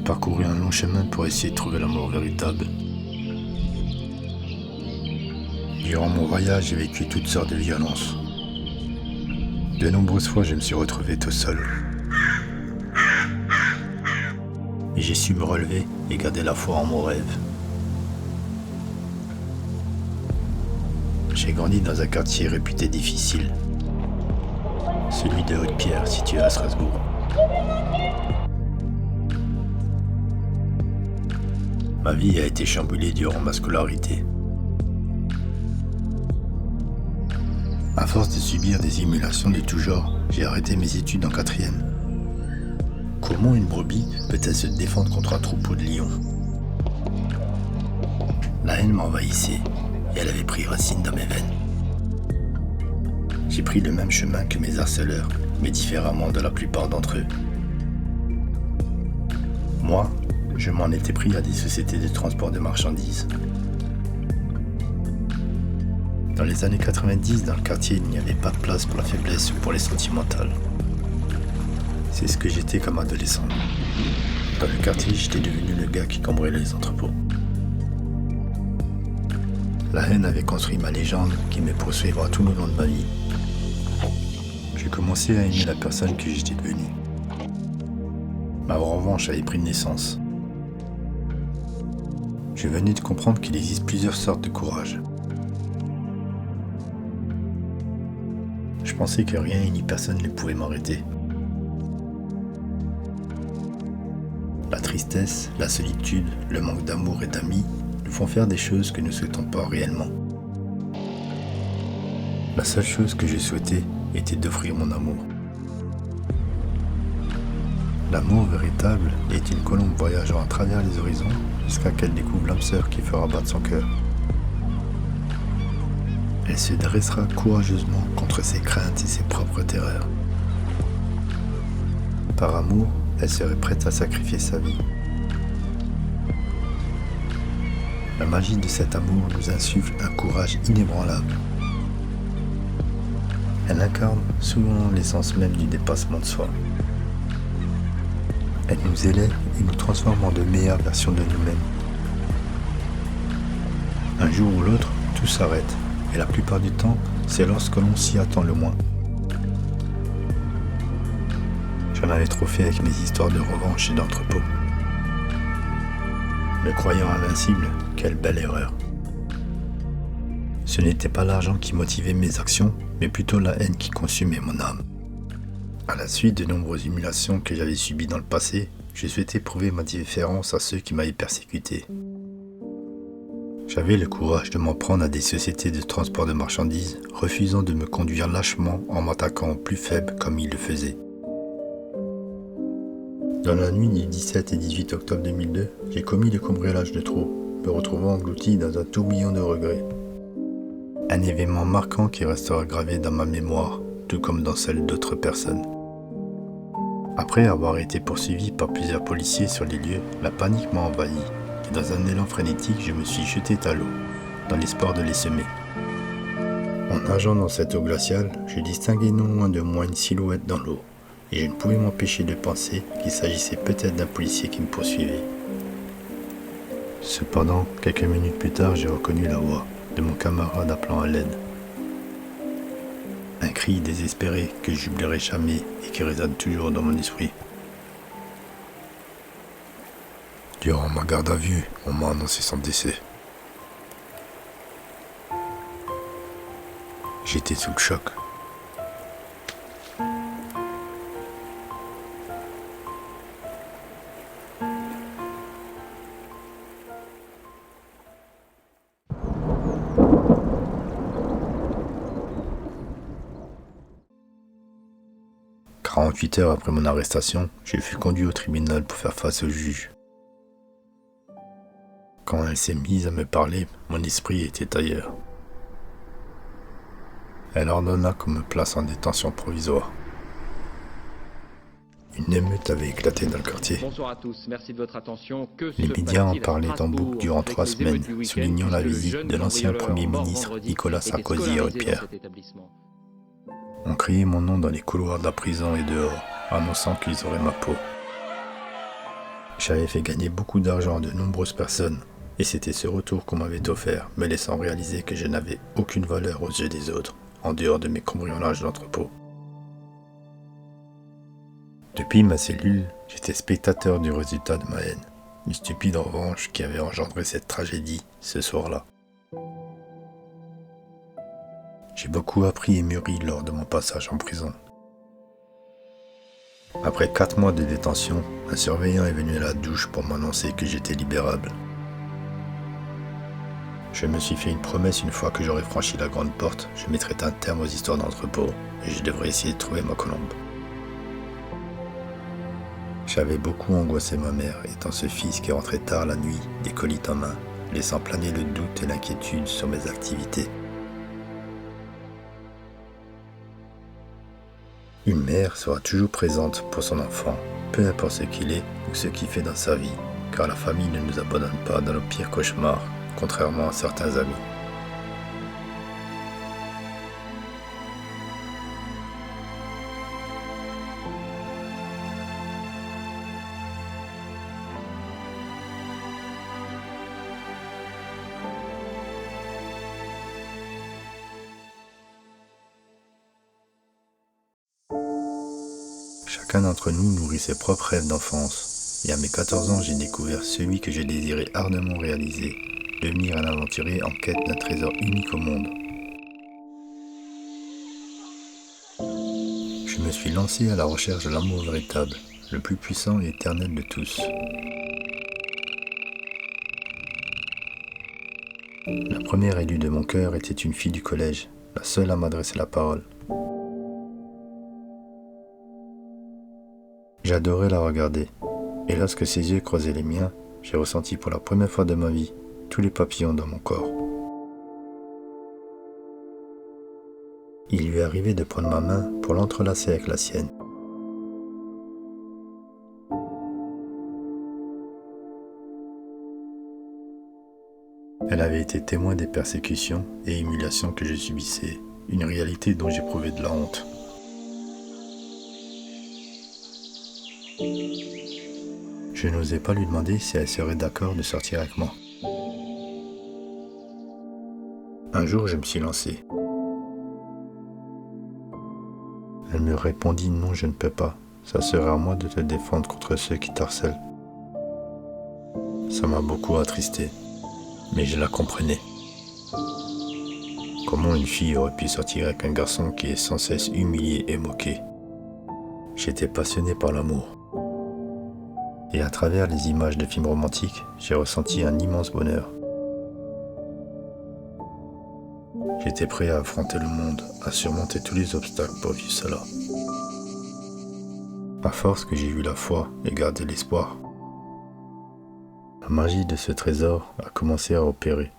J'ai parcouru un long chemin pour essayer de trouver l'amour véritable. Durant mon voyage, j'ai vécu toutes sortes de violences. De nombreuses fois, je me suis retrouvé tout seul. Mais j'ai su me relever et garder la foi en mon rêve. J'ai grandi dans un quartier réputé difficile, celui de Haute-Pierre, situé à Strasbourg. Ma vie a été chamboulée durant ma scolarité. À force de subir des émulations de tout genre, j'ai arrêté mes études en 4e. Comment une brebis peut-elle se défendre contre un troupeau de lions? La haine m'envahissait et elle avait pris racine dans mes veines. J'ai pris le même chemin que mes harceleurs, mais différemment de la plupart d'entre eux. Moi, je m'en étais pris à des sociétés de transport de marchandises. Dans les années 90, dans le quartier, il n'y avait pas de place pour la faiblesse ou pour les sentimentales. C'est ce que j'étais comme adolescent. Dans le quartier, j'étais devenu le gars qui cambriolait les entrepôts. La haine avait construit ma légende qui me poursuivra tout le long de ma vie. J'ai commencé à aimer la personne que j'étais devenue. Ma revanche avait pris naissance. Je venais de comprendre qu'il existe plusieurs sortes de courage. Je pensais que rien ni personne ne pouvait m'arrêter. La tristesse, la solitude, le manque d'amour et d'amis nous font faire des choses que nous ne souhaitons pas réellement. La seule chose que je souhaitais était d'offrir mon amour. L'amour véritable est une colombe voyageant à travers les horizons jusqu'à qu'elle découvre l'âme sœur qui fera battre son cœur. Elle se dressera courageusement contre ses craintes et ses propres terreurs. Par amour, elle serait prête à sacrifier sa vie. La magie de cet amour nous insuffle un courage inébranlable. Elle incarne souvent l'essence même du dépassement de soi. Elle nous élève et nous transforme en de meilleures versions de nous-mêmes. Un jour ou l'autre, tout s'arrête, et la plupart du temps, c'est lorsque l'on s'y attend le moins. J'en avais trop fait avec mes histoires de revanche et d'entrepôt. Me croyant invincible, quelle belle erreur. Ce n'était pas l'argent qui motivait mes actions, mais plutôt la haine qui consumait mon âme. À la suite de nombreuses humiliations que j'avais subies dans le passé, je souhaitais prouver ma différence à ceux qui m'avaient persécuté. J'avais le courage de m'en prendre à des sociétés de transport de marchandises, refusant de me conduire lâchement en m'attaquant aux plus faibles comme ils le faisaient. Dans la nuit du 17 et 18 octobre 2002, j'ai commis le cambriolage de trop, me retrouvant englouti dans un tourbillon de regrets. Un événement marquant qui restera gravé dans ma mémoire, tout comme dans celle d'autres personnes. Après avoir été poursuivi par plusieurs policiers sur les lieux, la panique m'a envahi, et dans un élan frénétique, je me suis jeté à l'eau, dans l'espoir de les semer. En nageant dans cette eau glaciale, je distinguais non loin de moi une silhouette dans l'eau, et je ne pouvais m'empêcher de penser qu'il s'agissait peut-être d'un policier qui me poursuivait. Cependant, quelques minutes plus tard, j'ai reconnu la voix de mon camarade appelant à l'aide. Un cri désespéré que j'oublierai jamais et qui résonne toujours dans mon esprit. Durant ma garde à vue, on m'a annoncé son décès. J'étais sous le choc. « 48 heures après mon arrestation, je fus conduit au tribunal pour faire face au juge. Quand elle s'est mise à me parler, mon esprit était ailleurs. Elle ordonna qu'on me place en détention provisoire. Une émeute avait éclaté dans le quartier. Bonsoir à tous, merci de votre attention. Les médias en parlaient en boucle durant 3 semaines, soulignant la visite de l'ancien Premier ministre Nicolas Sarkozy à Haute-Pierre. On criait mon nom dans les couloirs de la prison et dehors, annonçant qu'ils auraient ma peau. J'avais fait gagner beaucoup d'argent à de nombreuses personnes, et c'était ce retour qu'on m'avait offert, me laissant réaliser que je n'avais aucune valeur aux yeux des autres, en dehors de mes cambriolages d'entrepôt. Depuis ma cellule, j'étais spectateur du résultat de ma haine, une stupide revanche qui avait engendré cette tragédie ce soir-là. J'ai beaucoup appris et mûri lors de mon passage en prison. Après 4 mois de détention, un surveillant est venu à la douche pour m'annoncer que j'étais libérable. Je me suis fait une promesse: une fois que j'aurais franchi la grande porte, je mettrais un terme aux histoires d'entrepôt et je devrais essayer de trouver ma colombe. J'avais beaucoup angoissé ma mère, étant ce fils qui rentrait tard la nuit, des colis en main, laissant planer le doute et l'inquiétude sur mes activités. Une mère sera toujours présente pour son enfant, peu importe ce qu'il est ou ce qu'il fait dans sa vie, car la famille ne nous abandonne pas dans nos pires cauchemars, contrairement à certains amis. Chacun d'entre nous nourrit ses propres rêves d'enfance, et à mes 14 ans, j'ai découvert celui que je désirais ardemment réaliser, devenir un aventurier en quête d'un trésor unique au monde. Je me suis lancé à la recherche de l'amour véritable, le plus puissant et éternel de tous. La première élue de mon cœur était une fille du collège, la seule à m'adresser la parole. J'adorais la regarder, et lorsque ses yeux creusaient les miens, j'ai ressenti pour la première fois de ma vie tous les papillons dans mon corps. Il lui arrivait de prendre ma main pour l'entrelacer avec la sienne. Elle avait été témoin des persécutions et humiliations que je subissais, une réalité dont j'éprouvais de la honte. Je n'osais pas lui demander si elle serait d'accord de sortir avec moi. Un jour, je me suis lancé. Elle me répondit: non, je ne peux pas. Ça serait à moi de te défendre contre ceux qui t'harcèlent. Ça m'a beaucoup attristé, mais je la comprenais. Comment une fille aurait pu sortir avec un garçon qui est sans cesse humilié et moqué? J'étais passionné par l'amour. Et à travers les images de films romantiques, j'ai ressenti un immense bonheur. J'étais prêt à affronter le monde, à surmonter tous les obstacles pour vivre cela. À force que j'ai eu la foi et gardé l'espoir, la magie de ce trésor a commencé à opérer.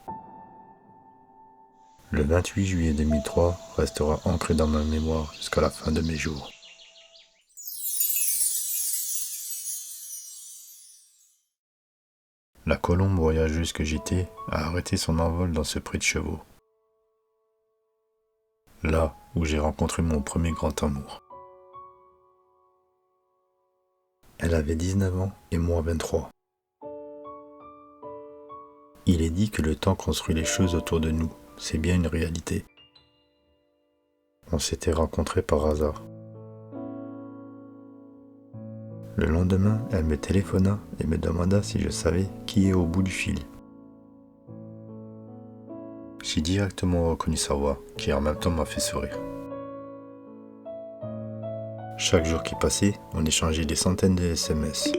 Le 28 juillet 2003 restera ancré dans ma mémoire jusqu'à la fin de mes jours. La colombe voyageuse que j'étais a arrêté son envol dans ce pré de chevaux. Là où j'ai rencontré mon premier grand amour. Elle avait 19 ans et moi 23. Il est dit que le temps construit les choses autour de nous, c'est bien une réalité. On s'était rencontrés par hasard. Le lendemain, elle me téléphona et me demanda si je savais qui est au bout du fil. J'ai directement reconnu sa voix, qui en même temps m'a fait sourire. Chaque jour qui passait, on échangeait des centaines de SMS.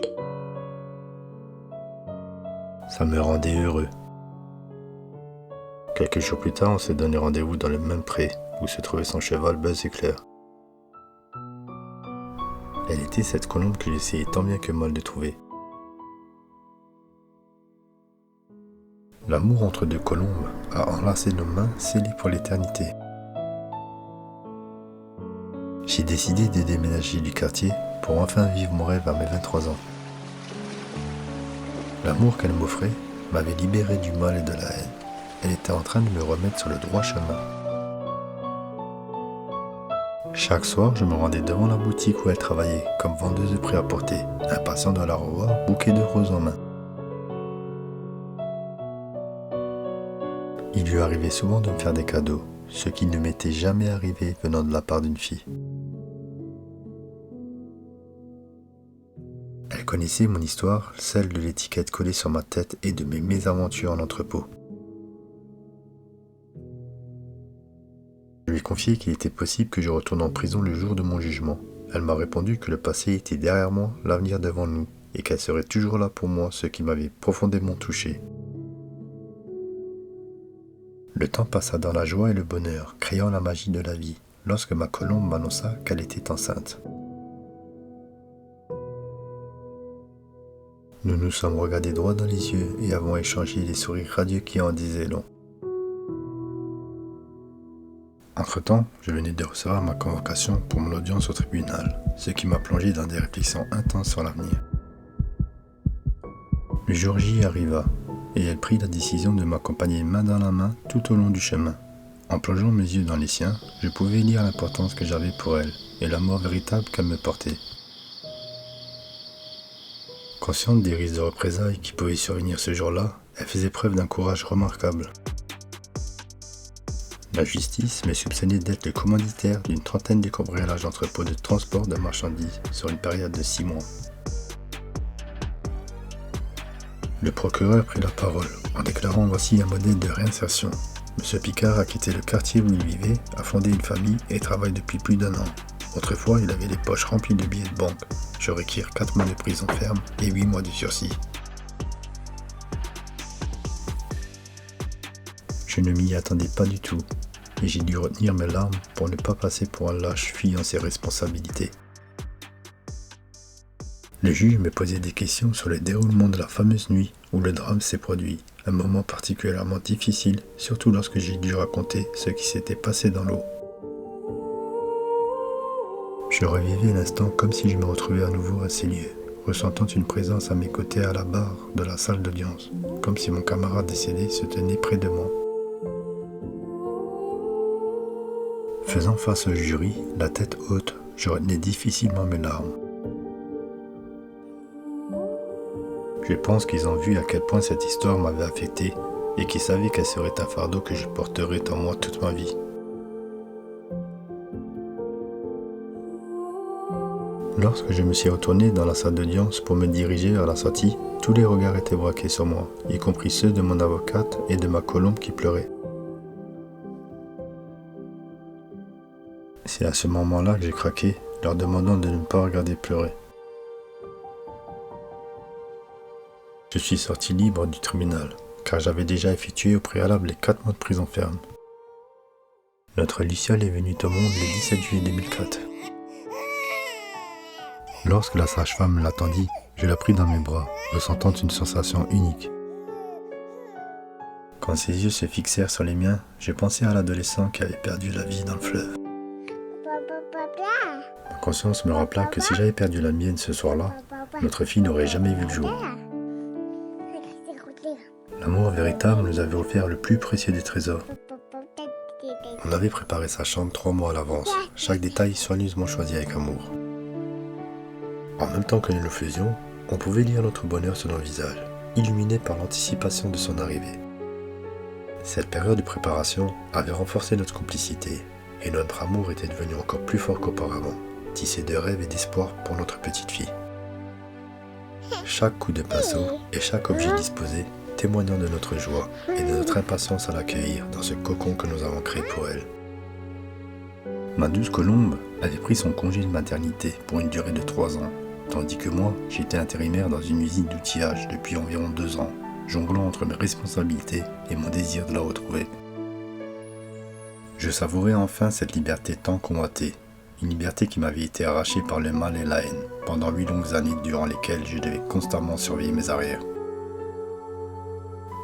Ça me rendait heureux. Quelques jours plus tard, on s'est donné rendez-vous dans le même pré, où se trouvait son cheval Buzz Éclair. Elle était cette colombe que j'essayais tant bien que mal de trouver. L'amour entre deux colombes a enlacé nos mains scellées pour l'éternité. J'ai décidé de déménager du quartier pour enfin vivre mon rêve à mes 23 ans. L'amour qu'elle m'offrait m'avait libéré du mal et de la haine. Elle était en train de me remettre sur le droit chemin. Chaque soir, je me rendais devant la boutique où elle travaillait, comme vendeuse de prêt-à-porter, impatient de la revoir, bouquet de roses en main. Il lui arrivait souvent de me faire des cadeaux, ce qui ne m'était jamais arrivé venant de la part d'une fille. Elle connaissait mon histoire, celle de l'étiquette collée sur ma tête et de mes mésaventures en entrepôt. Je lui ai confié qu'il était possible que je retourne en prison le jour de mon jugement. Elle m'a répondu que le passé était derrière moi, l'avenir devant nous, et qu'elle serait toujours là pour moi, ce qui m'avait profondément touché. Le temps passa dans la joie et le bonheur, créant la magie de la vie, lorsque ma colombe m'annonça qu'elle était enceinte. Nous nous sommes regardés droit dans les yeux et avons échangé des sourires radieux qui en disaient long. Entre-temps, je venais de recevoir ma convocation pour mon audience au tribunal, ce qui m'a plongé dans des réflexions intenses sur l'avenir. Le jour J arriva, et elle prit la décision de m'accompagner main dans la main tout au long du chemin. En plongeant mes yeux dans les siens, je pouvais lire l'importance que j'avais pour elle, et l'amour véritable qu'elle me portait. Consciente des risques de représailles qui pouvaient survenir ce jour-là, elle faisait preuve d'un courage remarquable. La justice me soupçonnait d'être le commanditaire d'une trentaine de cambriolages d'entrepôts de transport de marchandises sur une période de 6 mois. Le procureur prit la parole en déclarant voici un modèle de réinsertion. M. Picard a quitté le quartier où il vivait, a fondé une famille et travaille depuis plus d'1 an. Autrefois, il avait les poches remplies de billets de banque. Je requiers 4 mois de prison ferme et 8 mois de sursis. Je ne m'y attendais pas du tout, et j'ai dû retenir mes larmes pour ne pas passer pour un lâche fuyant ses responsabilités. Le juge me posait des questions sur le déroulement de la fameuse nuit où le drame s'est produit, un moment particulièrement difficile, surtout lorsque j'ai dû raconter ce qui s'était passé dans l'eau. Je revivais l'instant comme si je me retrouvais à nouveau à ces lieux, ressentant une présence à mes côtés à la barre de la salle d'audience, comme si mon camarade décédé se tenait près de moi. Faisant face au jury, la tête haute, je retenais difficilement mes larmes. Je pense qu'ils ont vu à quel point cette histoire m'avait affecté et qu'ils savaient qu'elle serait un fardeau que je porterais en moi toute ma vie. Lorsque je me suis retourné dans la salle d'audience pour me diriger vers la sortie, tous les regards étaient braqués sur moi, y compris ceux de mon avocate et de ma colombe qui pleurait. C'est à ce moment-là que j'ai craqué, leur demandant de ne pas regarder pleurer. Je suis sorti libre du tribunal, car j'avais déjà effectué au préalable les 4 mois de prison ferme. Notre Luciole est venue au monde le 17 juillet 2004. Lorsque la sage-femme l'attendit, je la pris dans mes bras, ressentant une sensation unique. Quand ses yeux se fixèrent sur les miens, je pensais à l'adolescent qui avait perdu la vie dans le fleuve. Ma conscience me rappela que si j'avais perdu la mienne ce soir-là, notre fille n'aurait jamais vu le jour. L'amour véritable nous avait offert le plus précieux des trésors. On avait préparé sa chambre 3 mois à l'avance, chaque détail soigneusement choisi avec amour. En même temps que nous le faisions, on pouvait lire notre bonheur sur nos visages, illuminés par l'anticipation de son arrivée. Cette période de préparation avait renforcé notre complicité, et notre amour était devenu encore plus fort qu'auparavant, tissé de rêves et d'espoir pour notre petite fille. Chaque coup de pinceau et chaque objet disposé témoignant de notre joie et de notre impatience à l'accueillir dans ce cocon que nous avons créé pour elle. Ma douce colombe avait pris son congé de maternité pour une durée de 3 ans, tandis que moi, j'étais intérimaire dans une usine d'outillage depuis environ 2 ans, jonglant entre mes responsabilités et mon désir de la retrouver. Je savourais enfin cette liberté tant convoitée, une liberté qui m'avait été arrachée par le mal et la haine, pendant 8 longues années durant lesquelles je devais constamment surveiller mes arrières.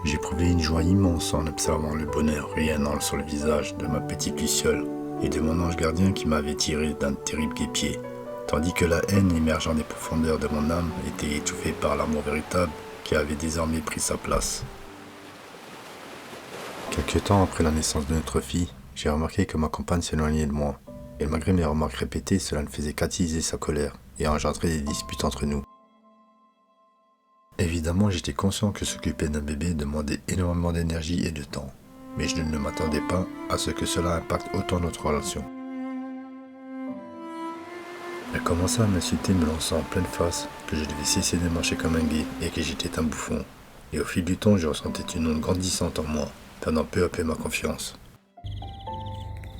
J'éprouvais une joie immense en observant le bonheur rayonnant sur le visage de ma petite Luciole et de mon ange gardien qui m'avait tiré d'un terrible guêpier, tandis que la haine émergeant des profondeurs de mon âme était étouffée par l'amour véritable qui avait désormais pris sa place. Quelque temps après la naissance de notre fille, j'ai remarqué que ma compagne s'éloignait de moi. Et malgré mes remarques répétées, cela ne faisait qu'attiser sa colère et engendrer des disputes entre nous. Évidemment, j'étais conscient que s'occuper d'un bébé demandait énormément d'énergie et de temps, mais je ne m'attendais pas à ce que cela impacte autant notre relation. Elle commença à m'insulter, me lançant en pleine face que je devais cesser de marcher comme un gay et que j'étais un bouffon. Et au fil du temps, je ressentais une onde grandissante en moi, perdant peu à peu ma confiance.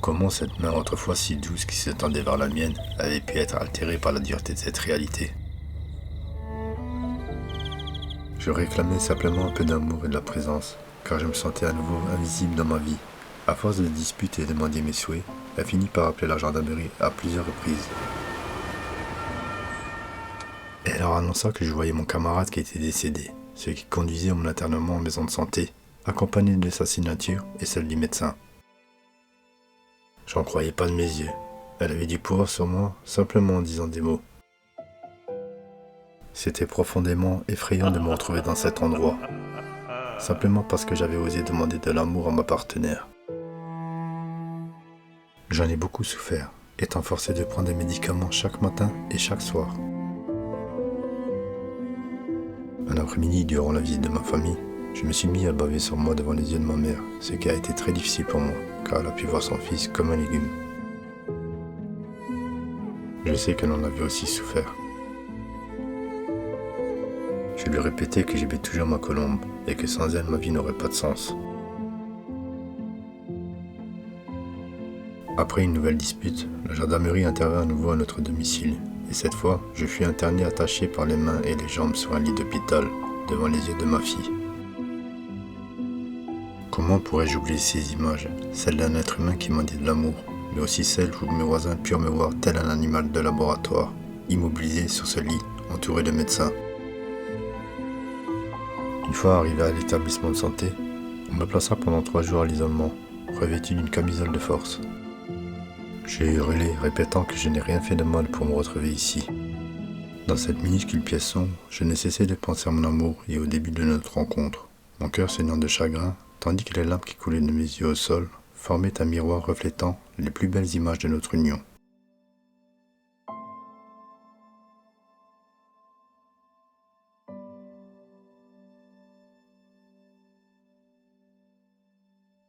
Comment cette main autrefois si douce qui s'étendait vers la mienne avait pu être altérée par la dureté de cette réalité? Je réclamais simplement un peu d'amour et de la présence, car je me sentais à nouveau invisible dans ma vie. À force de disputes et de demander mes souhaits, elle finit par appeler la gendarmerie à plusieurs reprises. Elle leur annonça que je voyais mon camarade qui était décédé, ce qui conduisait à mon internement en maison de santé, accompagné de sa signature et celle du médecin. J'en croyais pas de mes yeux. Elle avait du pouvoir sur moi, simplement en disant des mots. C'était profondément effrayant de me retrouver dans cet endroit, simplement parce que j'avais osé demander de l'amour à ma partenaire. J'en ai beaucoup souffert, étant forcé de prendre des médicaments chaque matin et chaque soir. Un après-midi, durant la visite de ma famille, je me suis mis à baver sur moi devant les yeux de ma mère, ce qui a été très difficile pour moi, car elle a pu voir son fils comme un légume. Je sais qu'elle en avait aussi souffert. Je lui répétais que j'aimais toujours ma colombe et que sans elle, ma vie n'aurait pas de sens. Après une nouvelle dispute, la gendarmerie intervint à nouveau à notre domicile, et cette fois, je fus interné attaché par les mains et les jambes sur un lit d'hôpital, devant les yeux de ma fille. Comment pourrais-je oublier ces images, celles d'un être humain qui m'a dit de l'amour, mais aussi celles où mes voisins purent me voir tel un animal de laboratoire, immobilisé sur ce lit, entouré de médecins. Une fois arrivé à l'établissement de santé, on me plaça pendant 3 jours à l'isolement, revêtu d'une camisole de force. J'ai hurlé, répétant que je n'ai rien fait de mal pour me retrouver ici. Dans cette minuscule pièce sombre, je ne cessais de penser à mon amour et au début de notre rencontre, mon cœur saignant de chagrin, tandis que les larmes qui coulaient de mes yeux au sol formaient un miroir reflétant les plus belles images de notre union.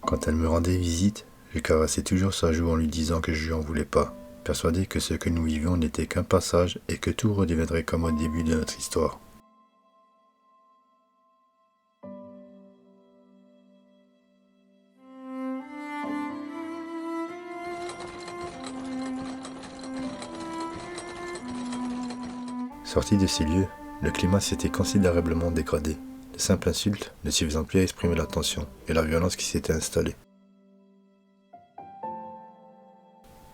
Quand elle me rendait visite, je caressais toujours sa joue en lui disant que je lui en voulais pas, persuadé que ce que nous vivions n'était qu'un passage et que tout redeviendrait comme au début de notre histoire. Sorti de ces lieux, le climat s'était considérablement dégradé, de simples insultes ne suffisant plus à exprimer la tension et la violence qui s'était installée.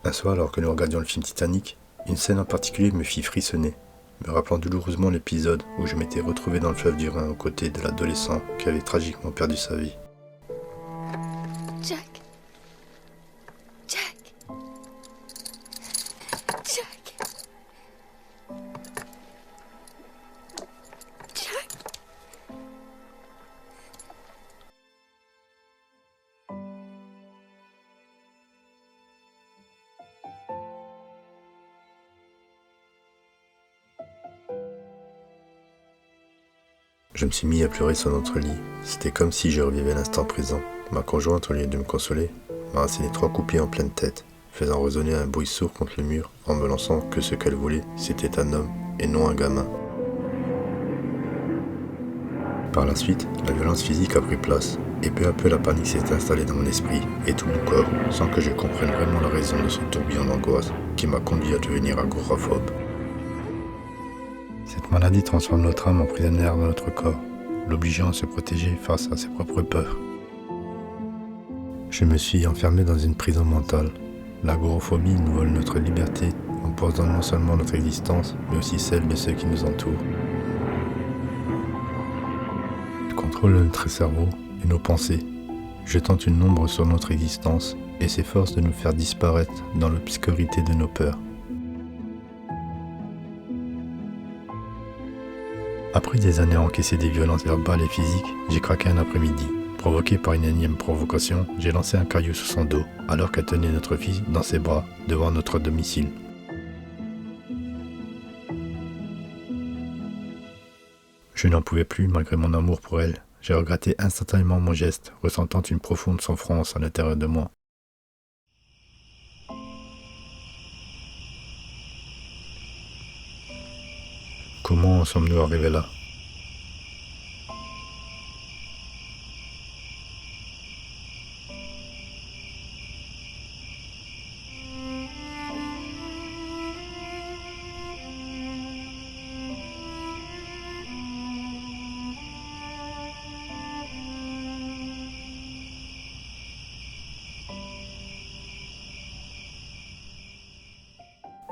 Un soir, alors que nous regardions le film Titanic, une scène en particulier me fit frissonner, me rappelant douloureusement l'épisode où je m'étais retrouvé dans le fleuve du Rhin aux côtés de l'adolescent qui avait tragiquement perdu sa vie. Jack. Jack. Jack. Jack. Je me suis mis à pleurer sur notre lit. C'était comme si je revivais l'instant présent. Ma conjointe, au lieu de me consoler, m'a asséné 3 coups de pied en pleine tête, faisant résonner un bruit sourd contre le mur en me lançant que ce qu'elle voulait, c'était un homme et non un gamin. Par la suite, la violence physique a pris place, et peu à peu la panique s'est installée dans mon esprit et tout mon corps, sans que je comprenne vraiment la raison de ce tourbillon d'angoisse qui m'a conduit à devenir agoraphobe. Cette maladie transforme notre âme en prisonnière dans notre corps, l'obligeant à se protéger face à ses propres peurs. Je me suis enfermé dans une prison mentale. L'agoraphobie nous vole notre liberté, empoisonnant non seulement notre existence, mais aussi celle de ceux qui nous entourent. Elle contrôle notre cerveau et nos pensées, jetant une ombre sur notre existence et s'efforce de nous faire disparaître dans l'obscurité de nos peurs. Après des années à encaisser des violences verbales et physiques, j'ai craqué un après-midi, Provoqué par une énième provocation, j'ai lancé un caillou sur son dos, alors qu'elle tenait notre fille dans ses bras, devant notre domicile. Je n'en pouvais plus malgré mon amour pour elle. J'ai regretté instantanément mon geste, ressentant une profonde souffrance à l'intérieur de moi. Comment en sommes-nous arrivés là?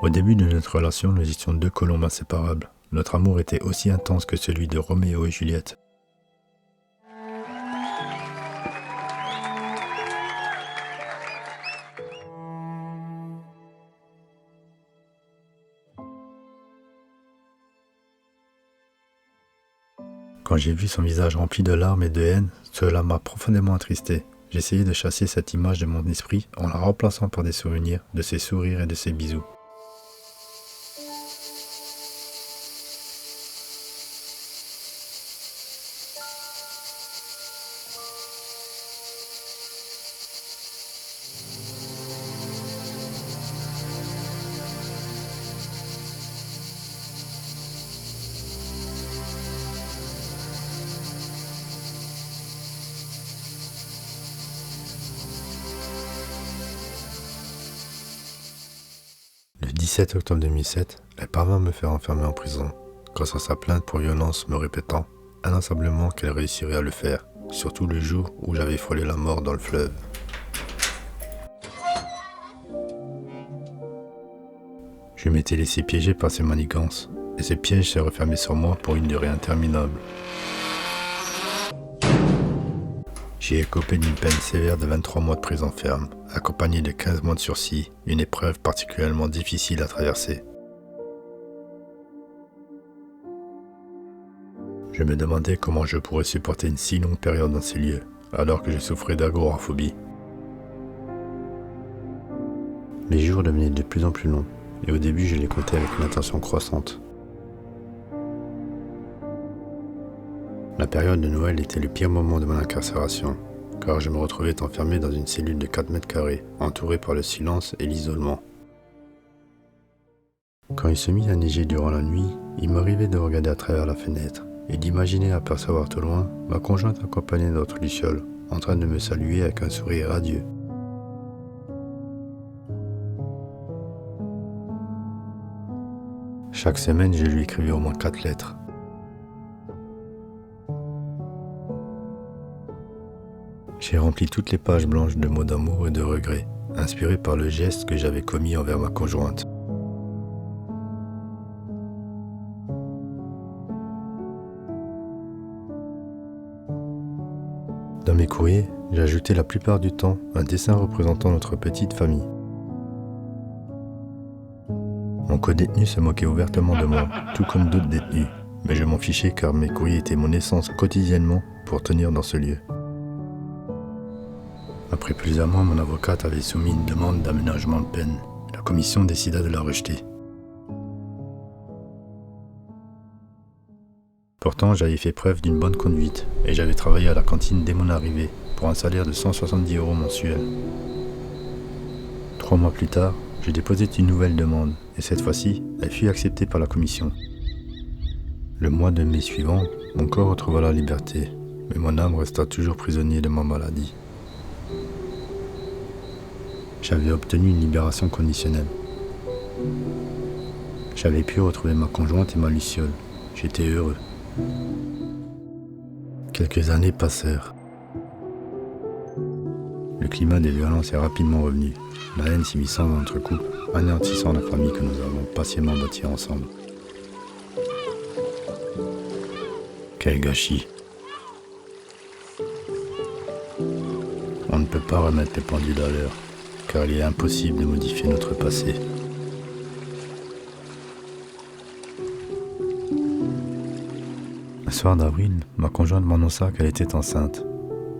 Au début de notre relation, nous étions deux colombes inséparables. Notre amour était aussi intense que celui de Roméo et Juliette. Quand j'ai vu son visage rempli de larmes et de haine, cela m'a profondément attristé. J'essayais de chasser cette image de mon esprit en la remplaçant par des souvenirs, de ses sourires et de ses bisous. Le 17 octobre 2007, elle parvint à me faire enfermer en prison, grâce à sa plainte pour violence me répétant inlassablement qu'elle réussirait à le faire, surtout le jour où j'avais frôlé la mort dans le fleuve. Je m'étais laissé piéger par ses manigances, et ce piège s'est refermé sur moi pour une durée interminable. J'ai écopé d'une peine sévère de 23 mois de prison ferme, accompagnée de 15 mois de sursis, une épreuve particulièrement difficile à traverser. Je me demandais comment je pourrais supporter une si longue période dans ces lieux, alors que je souffrais d'agoraphobie. Les jours devenaient de plus en plus longs, et au début je les comptais avec une attention croissante. La période de Noël était le pire moment de mon incarcération, car je me retrouvais enfermé dans une cellule de 4 mètres carrés, entouré par le silence et l'isolement. Quand il se mit à neiger durant la nuit, il m'arrivait de regarder à travers la fenêtre, et d'imaginer apercevoir tout loin ma conjointe accompagnée de notre luciole, en train de me saluer avec un sourire radieux. Chaque semaine, je lui écrivais au moins 4 lettres. J'ai rempli toutes les pages blanches de mots d'amour et de regrets, inspirés par le geste que j'avais commis envers ma conjointe. Dans mes courriers, j'ai ajouté la plupart du temps un dessin représentant notre petite famille. Mon co-détenu se moquait ouvertement de moi, tout comme d'autres détenus, mais je m'en fichais car mes courriers étaient mon essence quotidiennement pour tenir dans ce lieu. Après plusieurs mois, mon avocate avait soumis une demande d'aménagement de peine. La commission décida de la rejeter. Pourtant, j'avais fait preuve d'une bonne conduite et j'avais travaillé à la cantine dès mon arrivée pour un salaire de 170 € mensuel. 3 mois plus tard, j'ai déposé une nouvelle demande et cette fois-ci, elle fut acceptée par la commission. Le mois de mai suivant, mon corps retrouva la liberté, mais mon âme resta toujours prisonnier de ma maladie. J'avais obtenu une libération conditionnelle. J'avais pu retrouver ma conjointe et ma luciole. J'étais heureux. Quelques années passèrent. Le climat des violences est rapidement revenu. La haine s'immisçant dans notre couple, anéantissant la famille que nous avons patiemment bâtie ensemble. Quel gâchis! On ne peut pas remettre les pendules à l'heure, car il est impossible de modifier notre passé. Un soir d'avril, ma conjointe m'annonça qu'elle était enceinte.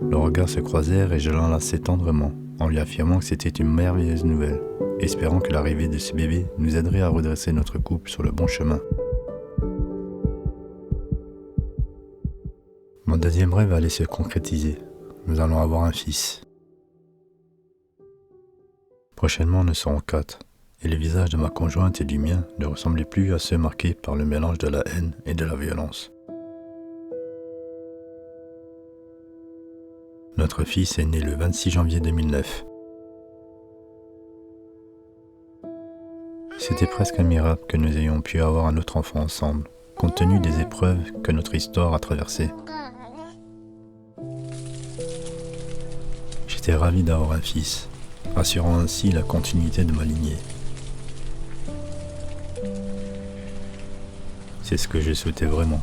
Nos regards se croisèrent et je l'enlaçai tendrement, en lui affirmant que c'était une merveilleuse nouvelle, espérant que l'arrivée de ce bébé nous aiderait à redresser notre couple sur le bon chemin. Mon deuxième rêve allait se concrétiser. Nous allons avoir un fils. Prochainement, nous serons 4, et le visage de ma conjointe et du mien ne ressemblait plus à ceux marqués par le mélange de la haine et de la violence. Notre fils est né le 26 janvier 2009. C'était presque un miracle que nous ayons pu avoir un autre enfant ensemble, compte tenu des épreuves que notre histoire a traversées. J'étais ravi d'avoir un fils, assurant ainsi la continuité de ma lignée. C'est ce que je souhaitais vraiment.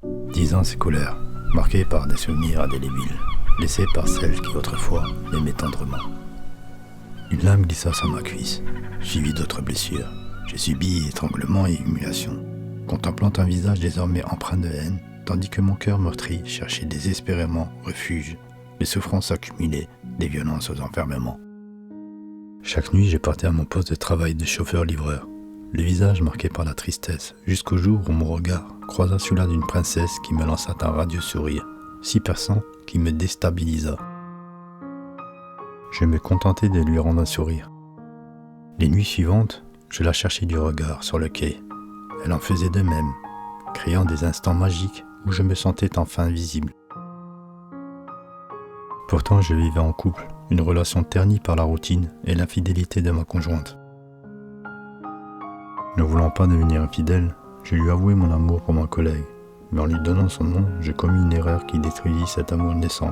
10 ans s'écoulèrent, marqués par des souvenirs indélébiles, laissés par celle qui autrefois m'aimait tendrement. Une lame glissa sur ma cuisse, suivie d'autres blessures. J'ai subi étranglement et humiliation, contemplant un visage désormais empreint de haine, tandis que mon cœur meurtri cherchait désespérément refuge, les souffrances accumulées, des violences aux enfermements. Chaque nuit, je partais à mon poste de travail de chauffeur-livreur, le visage marqué par la tristesse, jusqu'au jour où mon regard croisa celui-là d'une princesse qui me lança un radieux sourire, si perçant qu'il me déstabilisa. Je me contentai de lui rendre un sourire. Les nuits suivantes, je la cherchais du regard sur le quai. Elle en faisait de même, créant des instants magiques où je me sentais enfin visible. Pourtant, je vivais en couple, une relation ternie par la routine et l'infidélité de ma conjointe. Ne voulant pas devenir infidèle, je lui avouai mon amour pour mon collègue, mais en lui donnant son nom, je commis une erreur qui détruisit cet amour naissant.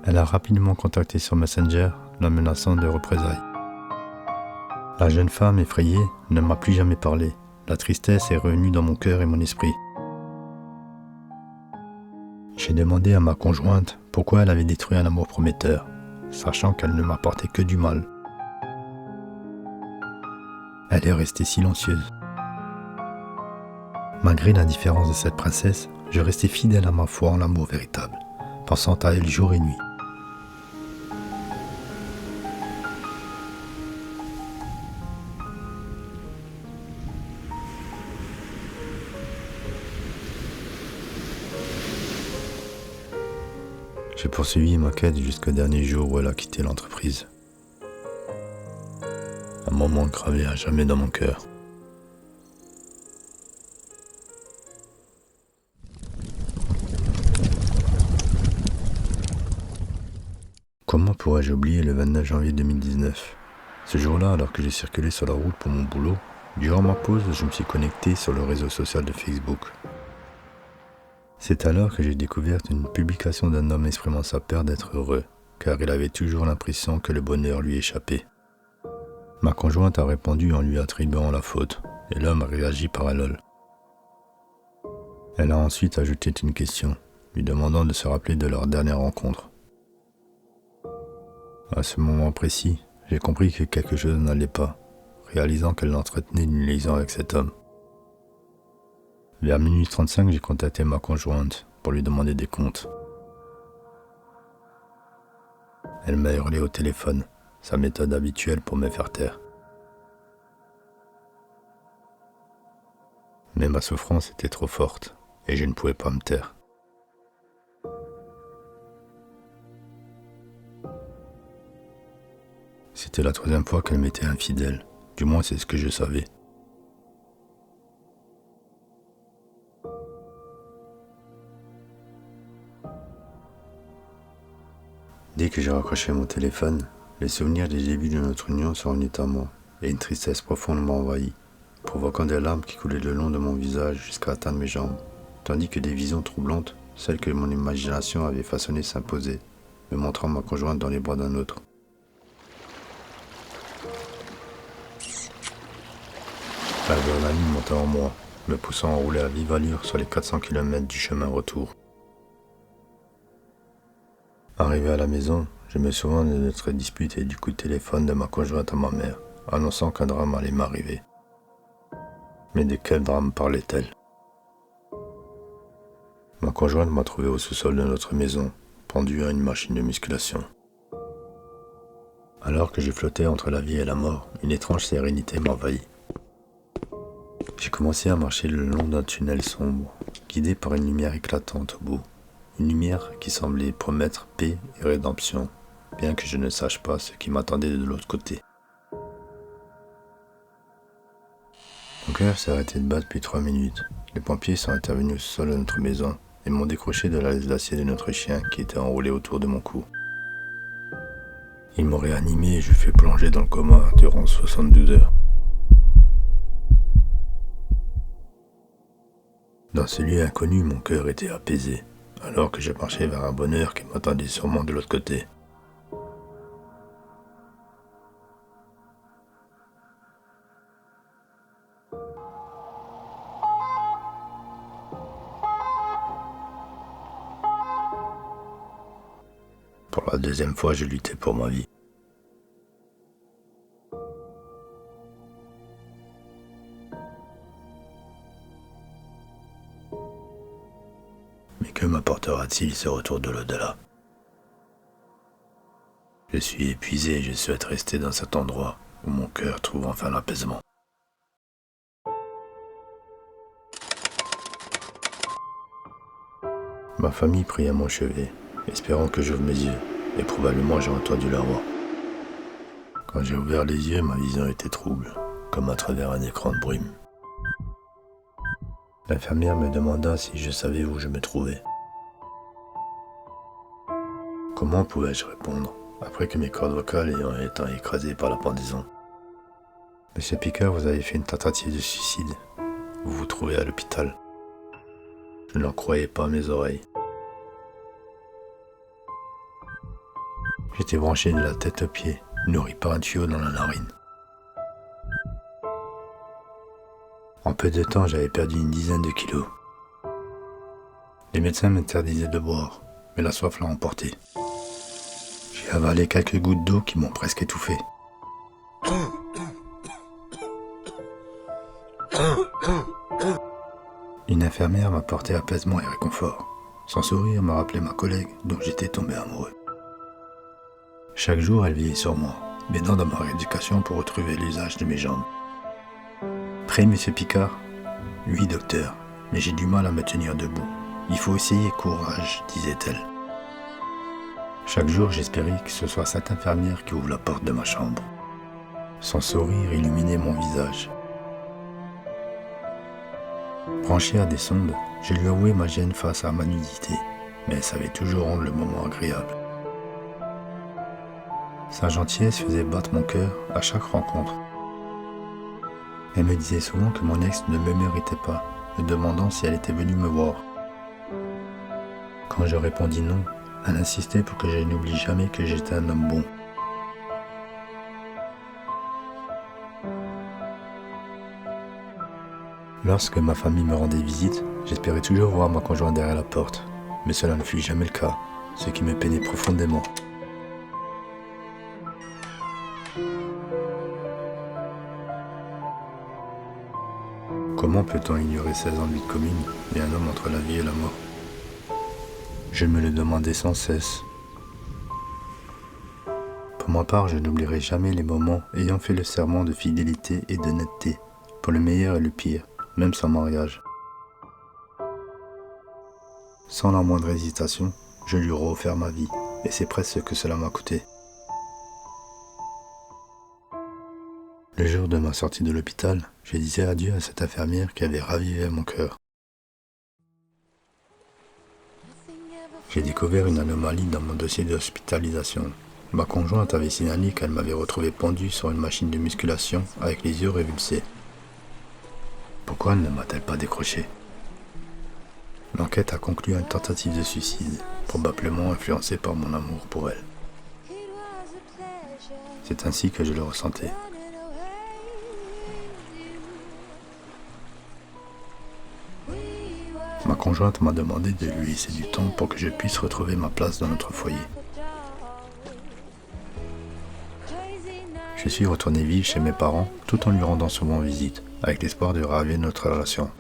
Elle a rapidement contacté sur Messenger, la menaçant de représailles. La jeune femme effrayée ne m'a plus jamais parlé. La tristesse est revenue dans mon cœur et mon esprit. J'ai demandé à ma conjointe pourquoi elle avait détruit un amour prometteur, sachant qu'elle ne m'apportait que du mal. Elle est restée silencieuse. Malgré l'indifférence de cette princesse, je restais fidèle à ma foi en l'amour véritable, pensant à elle jour et nuit. J'ai poursuivi ma quête jusqu'au dernier jour où elle a quitté l'entreprise. Un moment gravé à jamais dans mon cœur. Comment pourrais-je oublier le 29 janvier 2019 ? Ce jour-là, alors que j'ai circulé sur la route pour mon boulot, durant ma pause, je me suis connecté sur le réseau social de Facebook. C'est alors que j'ai découvert une publication d'un homme exprimant sa peur d'être heureux, car il avait toujours l'impression que le bonheur lui échappait. Ma conjointe a répondu en lui attribuant la faute, et l'homme a réagi par un lol. Elle a ensuite ajouté une question, lui demandant de se rappeler de leur dernière rencontre. À ce moment précis, j'ai compris que quelque chose n'allait pas, réalisant qu'elle entretenait une liaison avec cet homme. Vers minuit 35, j'ai contacté ma conjointe pour lui demander des comptes. Elle m'a hurlé au téléphone, sa méthode habituelle pour me faire taire. Mais ma souffrance était trop forte et je ne pouvais pas me taire. C'était la 3e fois qu'elle m'était infidèle, du moins c'est ce que je savais. Dès que j'ai raccroché mon téléphone, les souvenirs des débuts de notre union sont revenus à moi et une tristesse profonde m'a envahi, provoquant des larmes qui coulaient le long de mon visage jusqu'à atteindre mes jambes, tandis que des visions troublantes, celles que mon imagination avait façonnées, s'imposaient, me montrant ma conjointe dans les bras d'un autre. L'adrénaline montait en moi, me poussant à rouler à vive allure sur les 400 km du chemin retour. Arrivé à la maison, je me souviens de notre dispute et du coup de téléphone de ma conjointe à ma mère, annonçant qu'un drame allait m'arriver. Mais de quel drame parlait-elle ? Ma conjointe m'a trouvé au sous-sol de notre maison, pendu à une machine de musculation. Alors que je flottais entre la vie et la mort, une étrange sérénité m'envahit. J'ai commencé à marcher le long d'un tunnel sombre, guidé par une lumière éclatante au bout. Une lumière qui semblait promettre paix et rédemption, bien que je ne sache pas ce qui m'attendait de l'autre côté. Mon cœur s'est arrêté de battre depuis 3 minutes. Les pompiers sont intervenus au sol de notre maison et m'ont décroché de la laisse d'acier de notre chien qui était enroulé autour de mon cou. Ils m'ont réanimé et je fus plongé dans le coma durant 72 heures. Dans ce lieu inconnu, mon cœur était apaisé, alors que je marchais vers un bonheur qui m'attendait sûrement de l'autre côté. Pour la deuxième fois, je luttais pour ma vie. Mais que m'apportera-t-il ce retour de l'au-delà ? Je suis épuisé et je souhaite rester dans cet endroit où mon cœur trouve enfin l'apaisement. Ma famille prie à mon chevet, espérant que j'ouvre mes yeux, et probablement j'ai entendu leur voix. Quand j'ai ouvert les yeux, ma vision était trouble, comme à travers un écran de brume. L'infirmière me demanda si je savais où je me trouvais. Comment pouvais-je répondre, après que mes cordes vocales ayant été écrasées par la pendaison ? Monsieur Picker, vous avez fait une tentative de suicide. Vous vous trouvez à l'hôpital. Je n'en croyais pas mes oreilles. J'étais branché de la tête aux pieds, nourri par un tuyau dans la narine. En peu de temps, j'avais perdu une dizaine de kilos. Les médecins m'interdisaient de boire, mais la soif l'a emporté. J'ai avalé quelques gouttes d'eau qui m'ont presque étouffé. Une infirmière m'apportait apaisement et réconfort. Son sourire me rappelait ma collègue dont j'étais tombé amoureux. Chaque jour, elle veillait sur moi, m'aidant dans ma rééducation pour retrouver l'usage de mes jambes. Prêt, monsieur Picard ? Oui, docteur, mais j'ai du mal à me tenir debout. Il faut essayer, courage, disait-elle. Chaque jour, j'espérais que ce soit cette infirmière qui ouvre la porte de ma chambre. Son sourire illuminait mon visage. Branché à des sondes, je lui avouai ma gêne face à ma nudité, mais elle savait toujours rendre le moment agréable. Sa gentillesse faisait battre mon cœur à chaque rencontre. Elle me disait souvent que mon ex ne me méritait pas, me demandant si elle était venue me voir. Quand je répondis non, elle insistait pour que je n'oublie jamais que j'étais un homme bon. Lorsque ma famille me rendait visite, j'espérais toujours voir ma conjointe derrière la porte, mais cela ne fut jamais le cas, ce qui me peinait profondément. Comment peut-on ignorer 16 ans de vie commune et un homme entre la vie et la mort ? Je me le demandais sans cesse. Pour ma part, je n'oublierai jamais les moments ayant fait le serment de fidélité et d'honnêteté, pour le meilleur et le pire, même sans mariage. Sans la moindre hésitation, je lui aurais offert ma vie, et c'est presque ce que cela m'a coûté. Le jour de ma sortie de l'hôpital, je disais adieu à cette infirmière qui avait ravivé mon cœur. J'ai découvert une anomalie dans mon dossier d'hospitalisation. Ma conjointe avait signalé qu'elle m'avait retrouvé pendu sur une machine de musculation avec les yeux révulsés. Pourquoi ne m'a-t-elle pas décroché ? L'enquête a conclu à une tentative de suicide, probablement influencée par mon amour pour elle. C'est ainsi que je le ressentais. Ma conjointe m'a demandé de lui laisser du temps pour que je puisse retrouver ma place dans notre foyer. Je suis retourné vivre chez mes parents tout en lui rendant souvent visite, avec l'espoir de raviver notre relation.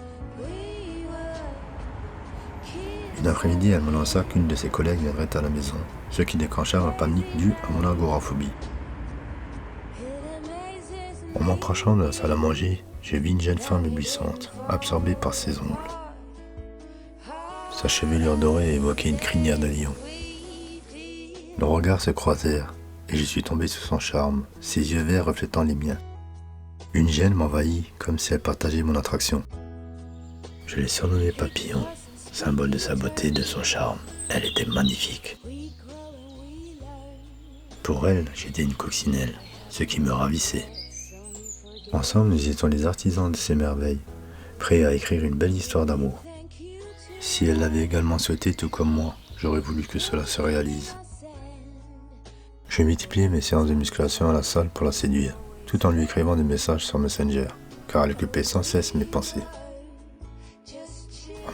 Une après-midi, elle m'annonça qu'une de ses collègues viendrait à la maison, ce qui déclencha ma panique due à mon agoraphobie. En m'approchant de la salle à manger, je vis une jeune femme éblouissante, absorbée par ses ongles. Sa chevelure dorée évoquait une crinière de lion. Nos regards se croisèrent, et je suis tombé sous son charme, ses yeux verts reflétant les miens. Une gêne m'envahit, comme si elle partageait mon attraction. Je l'ai surnommée Papillon, symbole de sa beauté et de son charme. Elle était magnifique. Pour elle, j'étais une coccinelle, ce qui me ravissait. Ensemble, nous étions les artisans de ces merveilles, prêts à écrire une belle histoire d'amour. Si elle l'avait également souhaité tout comme moi, j'aurais voulu que cela se réalise. Je multipliais mes séances de musculation à la salle pour la séduire, tout en lui écrivant des messages sur Messenger, car elle occupait sans cesse mes pensées.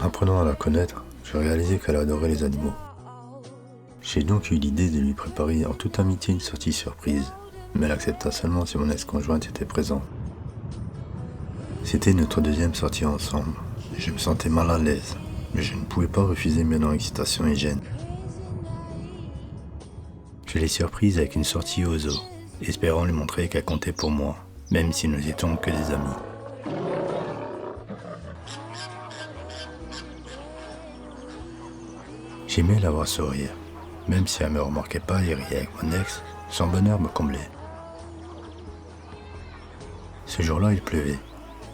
En apprenant à la connaître, je réalisais qu'elle adorait les animaux. J'ai donc eu l'idée de lui préparer en toute amitié une sortie surprise, mais elle accepta seulement si mon ex-conjointe était présent. C'était notre deuxième sortie ensemble, et je me sentais mal à l'aise, mais je ne pouvais pas refuser mêlant excitation et gêne. Je l'ai surprise avec une sortie au zoo, espérant lui montrer qu'elle comptait pour moi, même si nous n'étions que des amis. J'aimais la voir sourire, même si elle ne me remarquait pas et riait avec mon ex, son bonheur me comblait. Ce jour-là, il pleuvait.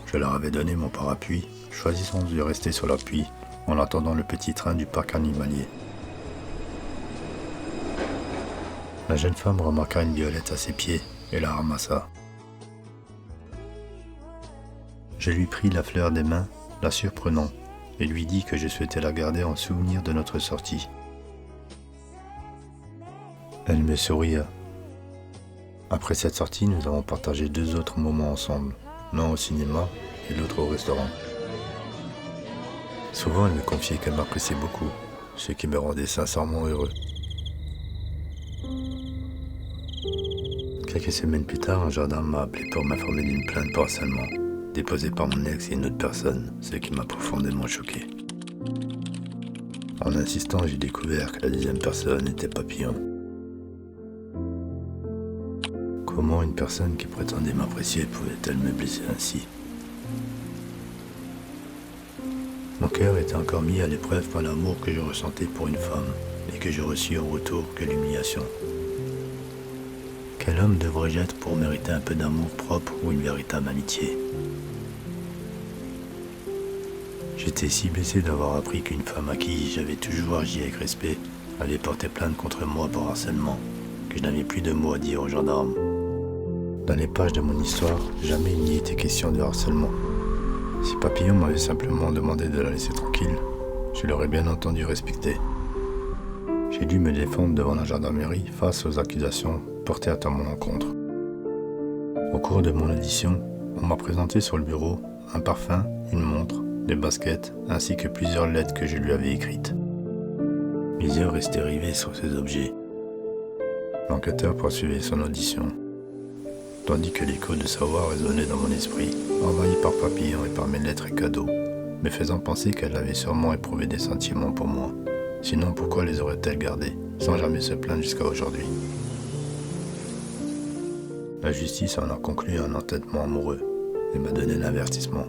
Je leur avais donné mon parapluie, choisissant de rester sur la pluie en attendant le petit train du parc animalier. La jeune femme remarqua une violette à ses pieds et la ramassa. Je lui pris la fleur des mains, la surprenant, et lui dis que je souhaitais la garder en souvenir de notre sortie. Elle me souria. Après cette sortie, nous avons partagé 2 autres moments ensemble, l'un au cinéma et l'autre au restaurant. Souvent, elle me confiait qu'elle m'appréciait beaucoup, ce qui me rendait sincèrement heureux. Quelques semaines plus tard, un gendarme m'a appelé pour m'informer d'une plainte pour harcèlement, déposée par mon ex et une autre personne, ce qui m'a profondément choqué. En insistant, j'ai découvert que la deuxième personne était Papillon. Comment une personne qui prétendait m'apprécier pouvait-elle me blesser ainsi? Mon cœur était encore mis à l'épreuve par l'amour que je ressentais pour une femme et que je reçus en retour que l'humiliation. Quel homme devrais-je être pour mériter un peu d'amour propre ou une véritable amitié? J'étais si blessé d'avoir appris qu'une femme à qui j'avais toujours agi avec respect allait porter plainte contre moi pour harcèlement, que je n'avais plus de mots à dire aux gendarmes. Dans les pages de mon histoire, jamais il n'y était question de harcèlement. Si Papillon m'avait simplement demandé de la laisser tranquille, je l'aurais bien entendu respecter. J'ai dû me défendre devant la gendarmerie face aux accusations portées à mon encontre. Au cours de mon audition, on m'a présenté sur le bureau un parfum, une montre, des baskets, ainsi que plusieurs lettres que je lui avais écrites. Mes yeux restaient rivés sur ces objets. L'enquêteur poursuivait son audition, tandis que l'écho de sa voix résonnait dans mon esprit, envahi par Papillon et par mes lettres et cadeaux, me faisant penser qu'elle avait sûrement éprouvé des sentiments pour moi. Sinon, pourquoi les aurait-elle gardés, sans jamais se plaindre jusqu'à aujourd'hui? La justice en a conclu un entêtement amoureux et m'a donné l'avertissement.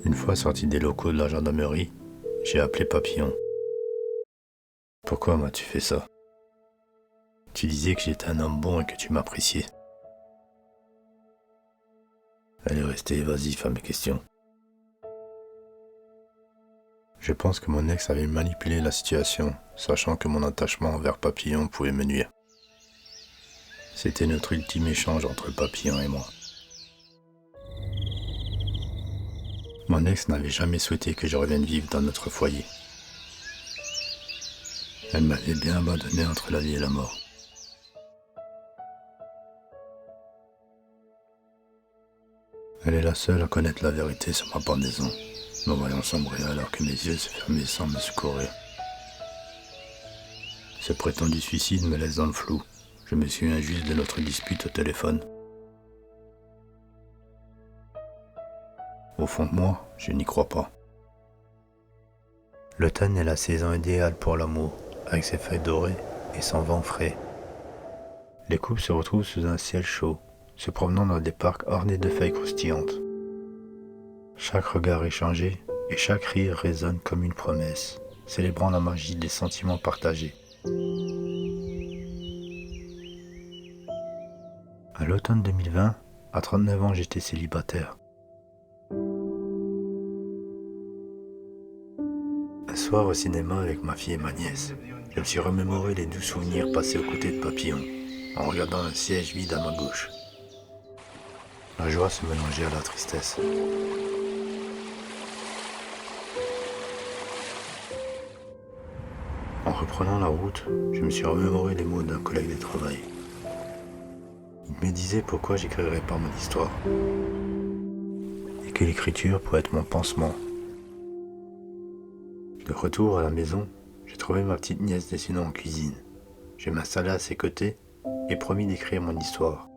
Une fois sorti des locaux de la gendarmerie, j'ai appelé Papillon. « Pourquoi m'as-tu fait ça? Tu disais que j'étais un homme bon et que tu m'appréciais. » Elle est restée évasive à mes questions. Je pense que mon ex avait manipulé la situation, sachant que mon attachement envers Papillon pouvait me nuire. C'était notre ultime échange entre Papillon et moi. Mon ex n'avait jamais souhaité que je revienne vivre dans notre foyer. Elle m'avait bien abandonné entre la vie et la mort. Elle est la seule à connaître la vérité sur ma pendaison, me voyant sombrer alors que mes yeux se fermaient sans me secourir. Ce prétendu suicide me laisse dans le flou. Je me souviens juste de notre dispute au téléphone. Au fond de moi, je n'y crois pas. L'automne est la saison idéale pour l'amour, avec ses feuilles dorées et son vent frais. Les couples se retrouvent sous un ciel chaud, se promenant dans des parcs ornés de feuilles croustillantes. Chaque regard échangé et chaque rire résonne comme une promesse, célébrant la magie des sentiments partagés. À l'automne 2020, à 39 ans, j'étais célibataire. Un soir au cinéma avec ma fille et ma nièce, je me suis remémoré les doux souvenirs passés aux côtés de Papillon, en regardant un siège vide à ma gauche. La joie se mélangeait à la tristesse. En reprenant la route, je me suis remémoré les mots d'un collègue de travail. Il me disait pourquoi j'écrirais pas mon histoire, et que l'écriture pourrait être mon pansement. De retour à la maison, j'ai trouvé ma petite nièce dessinant en cuisine. Je m'installai à ses côtés et promis d'écrire mon histoire.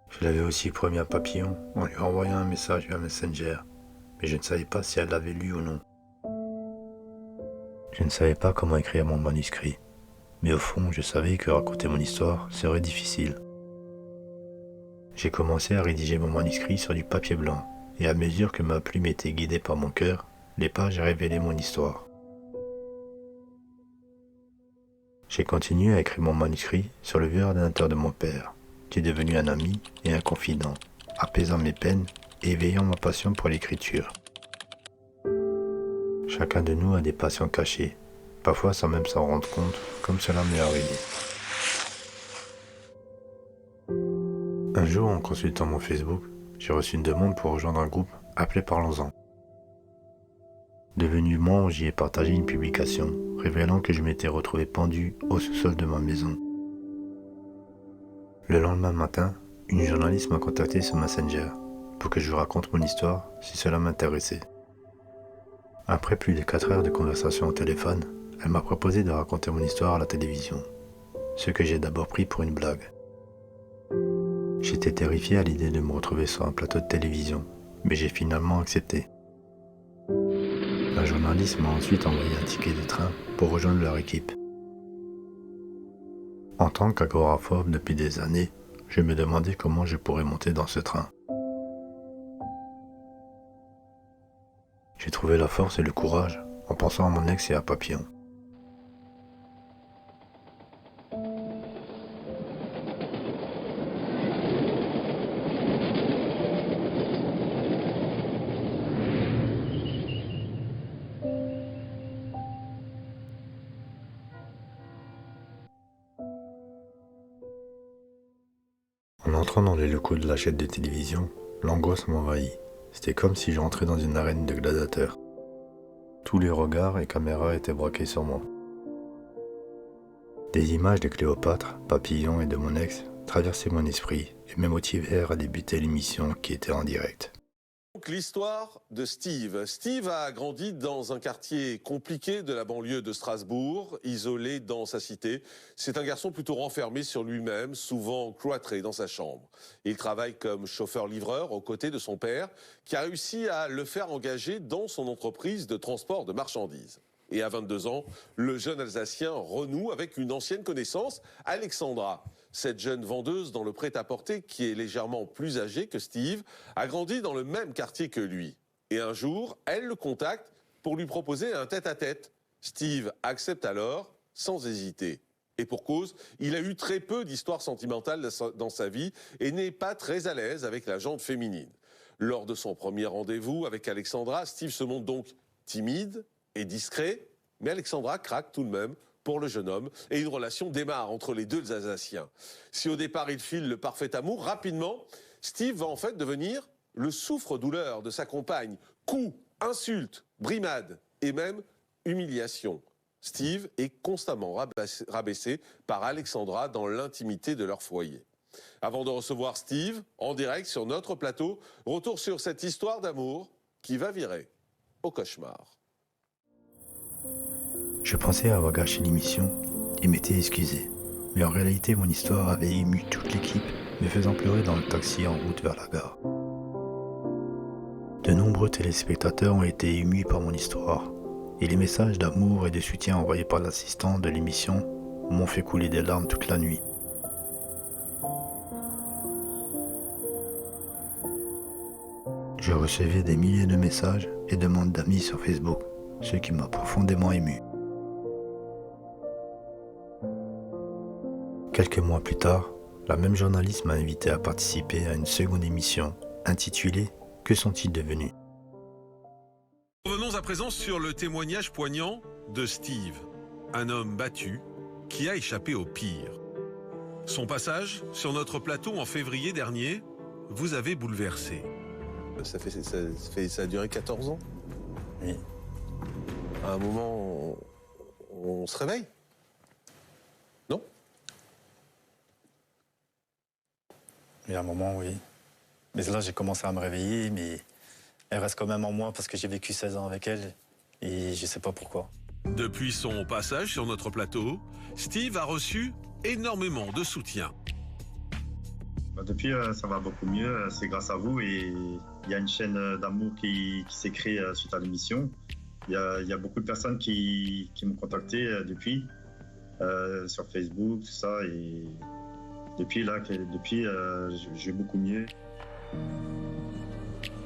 Je l'avais aussi promis à Papillon en lui envoyant un message via Messenger, mais je ne savais pas si elle l'avait lu ou non. Je ne savais pas comment écrire mon manuscrit, mais au fond, je savais que raconter mon histoire serait difficile. J'ai commencé à rédiger mon manuscrit sur du papier blanc, et à mesure que ma plume était guidée par mon cœur, les pages révélaient mon histoire. J'ai continué à écrire mon manuscrit sur le vieux ordinateur de mon père, qui est devenu un ami et un confident, apaisant mes peines et éveillant ma passion pour l'écriture. Chacun de nous a des passions cachées, parfois sans même s'en rendre compte, comme cela m'est arrivé. Un jour, en consultant mon Facebook, j'ai reçu une demande pour rejoindre un groupe appelé Parlons-en. Devenu membre, j'y ai partagé une publication, révélant que je m'étais retrouvé pendu au sous-sol de ma maison. Le lendemain matin, une journaliste m'a contacté sur Messenger pour que je lui raconte mon histoire si cela m'intéressait. Après plus de 4 heures de conversation au téléphone, elle m'a proposé de raconter mon histoire à la télévision, ce que j'ai d'abord pris pour une blague. J'étais terrifié à l'idée de me retrouver sur un plateau de télévision, mais j'ai finalement accepté. La journaliste m'a ensuite envoyé un ticket de train pour rejoindre leur équipe. En tant qu'agoraphobe depuis des années, je me demandais comment je pourrais monter dans ce train. J'ai trouvé la force et le courage en pensant à mon ex et à Papillon. En entrant dans les locaux de la chaîne de télévision, l'angoisse m'envahit. C'était comme si j'entrais dans une arène de gladiateurs. Tous les regards et caméras étaient braqués sur moi. Des images de Cléopâtre, Papillon et de mon ex traversaient mon esprit et me motivèrent à débuter l'émission qui était en direct. Donc, l'histoire de Steve. Steve a grandi dans un quartier compliqué de la banlieue de Strasbourg, isolé dans sa cité. C'est un garçon plutôt renfermé sur lui-même, souvent cloîtré dans sa chambre. Il travaille comme chauffeur-livreur aux côtés de son père, qui a réussi à le faire engager dans son entreprise de transport de marchandises. Et à 22 ans, le jeune Alsacien renoue avec une ancienne connaissance, Alexandra. Cette jeune vendeuse dans le prêt-à-porter, qui est légèrement plus âgée que Steve, a grandi dans le même quartier que lui. Et un jour, elle le contacte pour lui proposer un tête-à-tête. Steve accepte alors, sans hésiter. Et pour cause, il a eu très peu d'histoires sentimentales dans sa vie et n'est pas très à l'aise avec la jante féminine. Lors de son premier rendez-vous avec Alexandra, Steve se montre donc timide et discret, mais Alexandra craque tout de même pour le jeune homme et une relation démarre entre les deux Alsaciens. Si au départ il file le parfait amour, rapidement, Steve va en fait devenir le souffre-douleur de sa compagne. Coups, insultes, brimades et même humiliation. Steve est constamment rabaissé par Alexandra dans l'intimité de leur foyer. Avant de recevoir Steve, en direct sur notre plateau, retour sur cette histoire d'amour qui va virer au cauchemar. Je pensais avoir gâché l'émission et m'étais excusé. Mais en réalité, mon histoire avait ému toute l'équipe, me faisant pleurer dans le taxi en route vers la gare. De nombreux téléspectateurs ont été émus par mon histoire, et les messages d'amour et de soutien envoyés par l'assistant de l'émission m'ont fait couler des larmes toute la nuit. Je recevais des milliers de messages et demandes d'amis sur Facebook, ce qui m'a profondément ému. Quelques mois plus tard, la même journaliste m'a invité à participer à une seconde émission intitulée « Que sont-ils devenus ?» Revenons à présent sur le témoignage poignant de Steve, un homme battu qui a échappé au pire. Son passage sur notre plateau en février dernier vous avait bouleversé. Ça a duré 14 ans. Oui. À un moment, on se réveille. Non? Il y a un moment, oui. Mais là, j'ai commencé à me réveiller, mais elle reste quand même en moi parce que j'ai vécu 16 ans avec elle et je ne sais pas pourquoi. Depuis son passage sur notre plateau, Steve a reçu énormément de soutien. Depuis, ça va beaucoup mieux. C'est grâce à vous et il y a une chaîne d'amour qui s'est créée suite à l'émission. Il y a beaucoup de personnes qui m'ont contacté depuis sur Facebook, tout ça. Et depuis, je vais beaucoup mieux.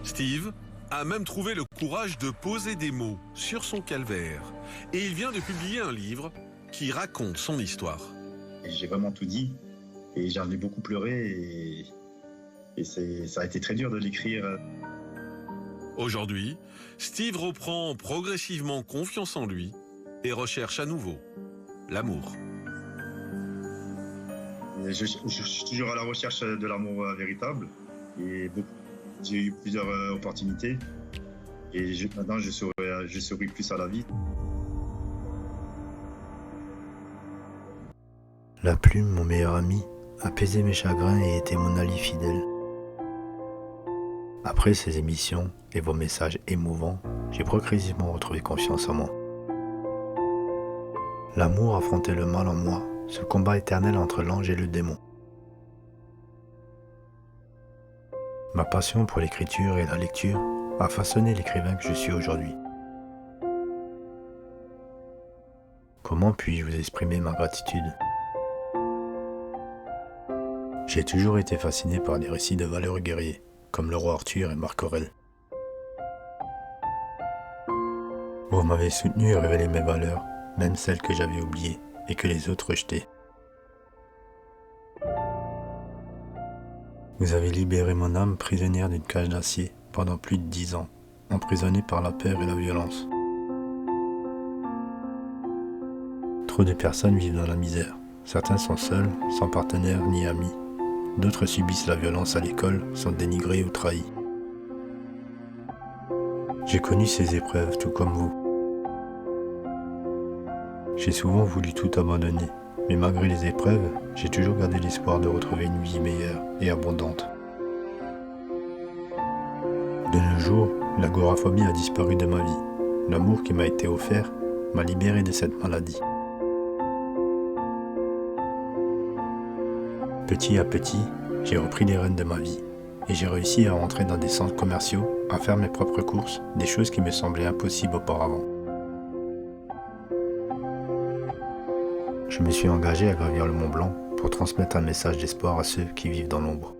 Steve a même trouvé le courage de poser des mots sur son calvaire. Et il vient de publier un livre qui raconte son histoire. J'ai vraiment tout dit. Et j'en ai beaucoup pleuré et ça a été très dur de l'écrire. Aujourd'hui, Steve reprend progressivement confiance en lui et recherche à nouveau l'amour. Je suis toujours à la recherche de l'amour véritable et j'ai eu plusieurs opportunités et maintenant je souris plus à la vie. La plume, mon meilleur ami, apaisait mes chagrins et était mon allié fidèle. Après ces émissions et vos messages émouvants, j'ai progressivement retrouvé confiance en moi. L'amour affrontait le mal en moi, ce combat éternel entre l'ange et le démon. Ma passion pour l'écriture et la lecture a façonné l'écrivain que je suis aujourd'hui. Comment puis-je vous exprimer ma gratitude ? J'ai toujours été fasciné par des récits de valeureux guerriers, comme le roi Arthur et Marc Aurèle. Vous m'avez soutenu et révélé mes valeurs, même celles que j'avais oubliées et que les autres rejetaient. Vous avez libéré mon âme prisonnière d'une cage d'acier pendant plus de 10 ans, emprisonnée par la peur et la violence. Trop de personnes vivent dans la misère. Certains sont seuls, sans partenaire ni amis. D'autres subissent la violence à l'école, sont dénigrés ou trahis. J'ai connu ces épreuves tout comme vous. J'ai souvent voulu tout abandonner, mais malgré les épreuves, j'ai toujours gardé l'espoir de retrouver une vie meilleure et abondante. De nos jours, l'agoraphobie a disparu de ma vie. L'amour qui m'a été offert m'a libéré de cette maladie. Petit à petit, j'ai repris les rênes de ma vie et j'ai réussi à entrer dans des centres commerciaux, à faire mes propres courses, des choses qui me semblaient impossibles auparavant. Je me suis engagé à gravir le Mont Blanc pour transmettre un message d'espoir à ceux qui vivent dans l'ombre.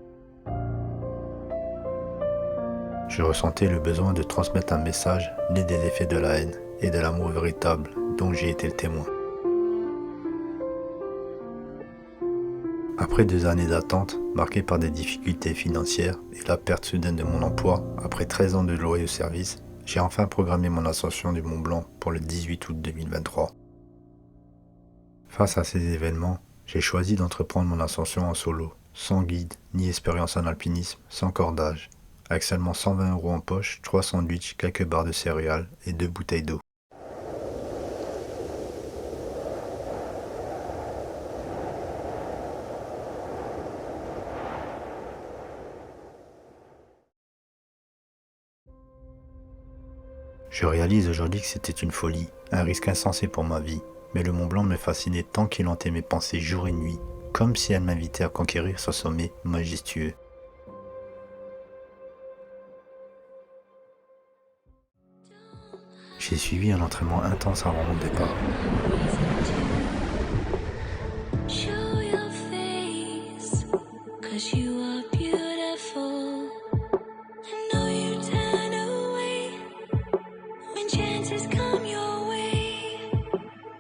Je ressentais le besoin de transmettre un message né des effets de la haine et de l'amour véritable dont j'ai été le témoin. Après 2 années d'attente, marquées par des difficultés financières et la perte soudaine de mon emploi, après 13 ans de loyaux services, j'ai enfin programmé mon ascension du Mont Blanc pour le 18 août 2023. Face à ces événements, j'ai choisi d'entreprendre mon ascension en solo, sans guide ni expérience en alpinisme, sans cordage, avec seulement 120 € en poche, 3 sandwichs, quelques barres de céréales et 2 bouteilles d'eau. Je réalise aujourd'hui que c'était une folie, un risque insensé pour ma vie, mais le Mont Blanc me fascinait tant qu'il hantait mes pensées jour et nuit, comme si elle m'invitait à conquérir ce sommet majestueux. J'ai suivi un entraînement intense avant mon départ. Show your face, 'cause you are beautiful. I know you turn away when chances come your way.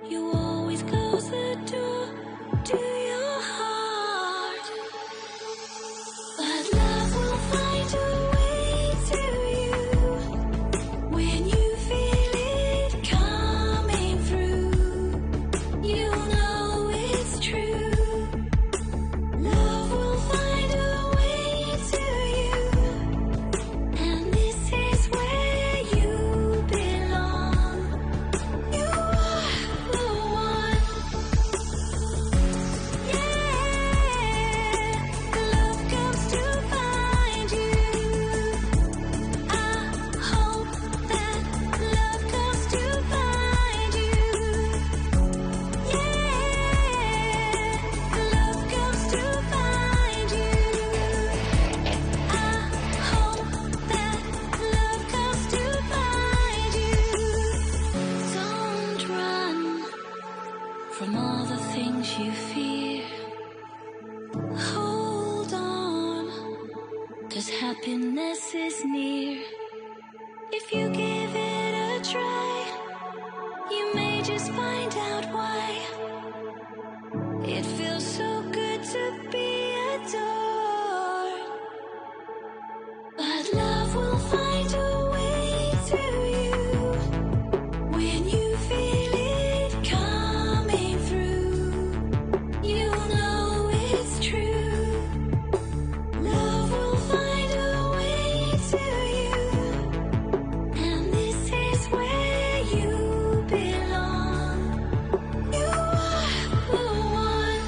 You always close the door to your heart, but love will find a way to you when you feel it coming through. You know it's true. Love will find a way to you, and this is where you belong. You are the one. Yeah, love comes to find you. I hope that love comes to find you. Yeah, love comes to find you. I hope that love comes to find you. Don't run from all the things you fear. Hold on, 'cause happiness is near. If you give it a try, you may just find out why. It feels so good to be adored, but love will find a way to you when you feel it coming through. You know it's true. Love will find a way to you, and this is where you belong. You are the one.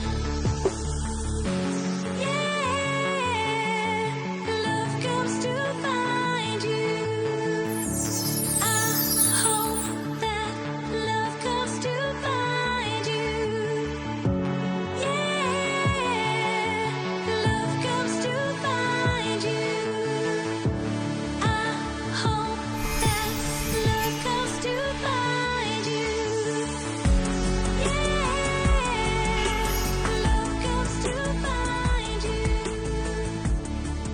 Yeah, love comes to find you. I hope that love comes to find you. Yeah, love comes to find you. I hope that love comes to find you. Yeah, love comes to find you.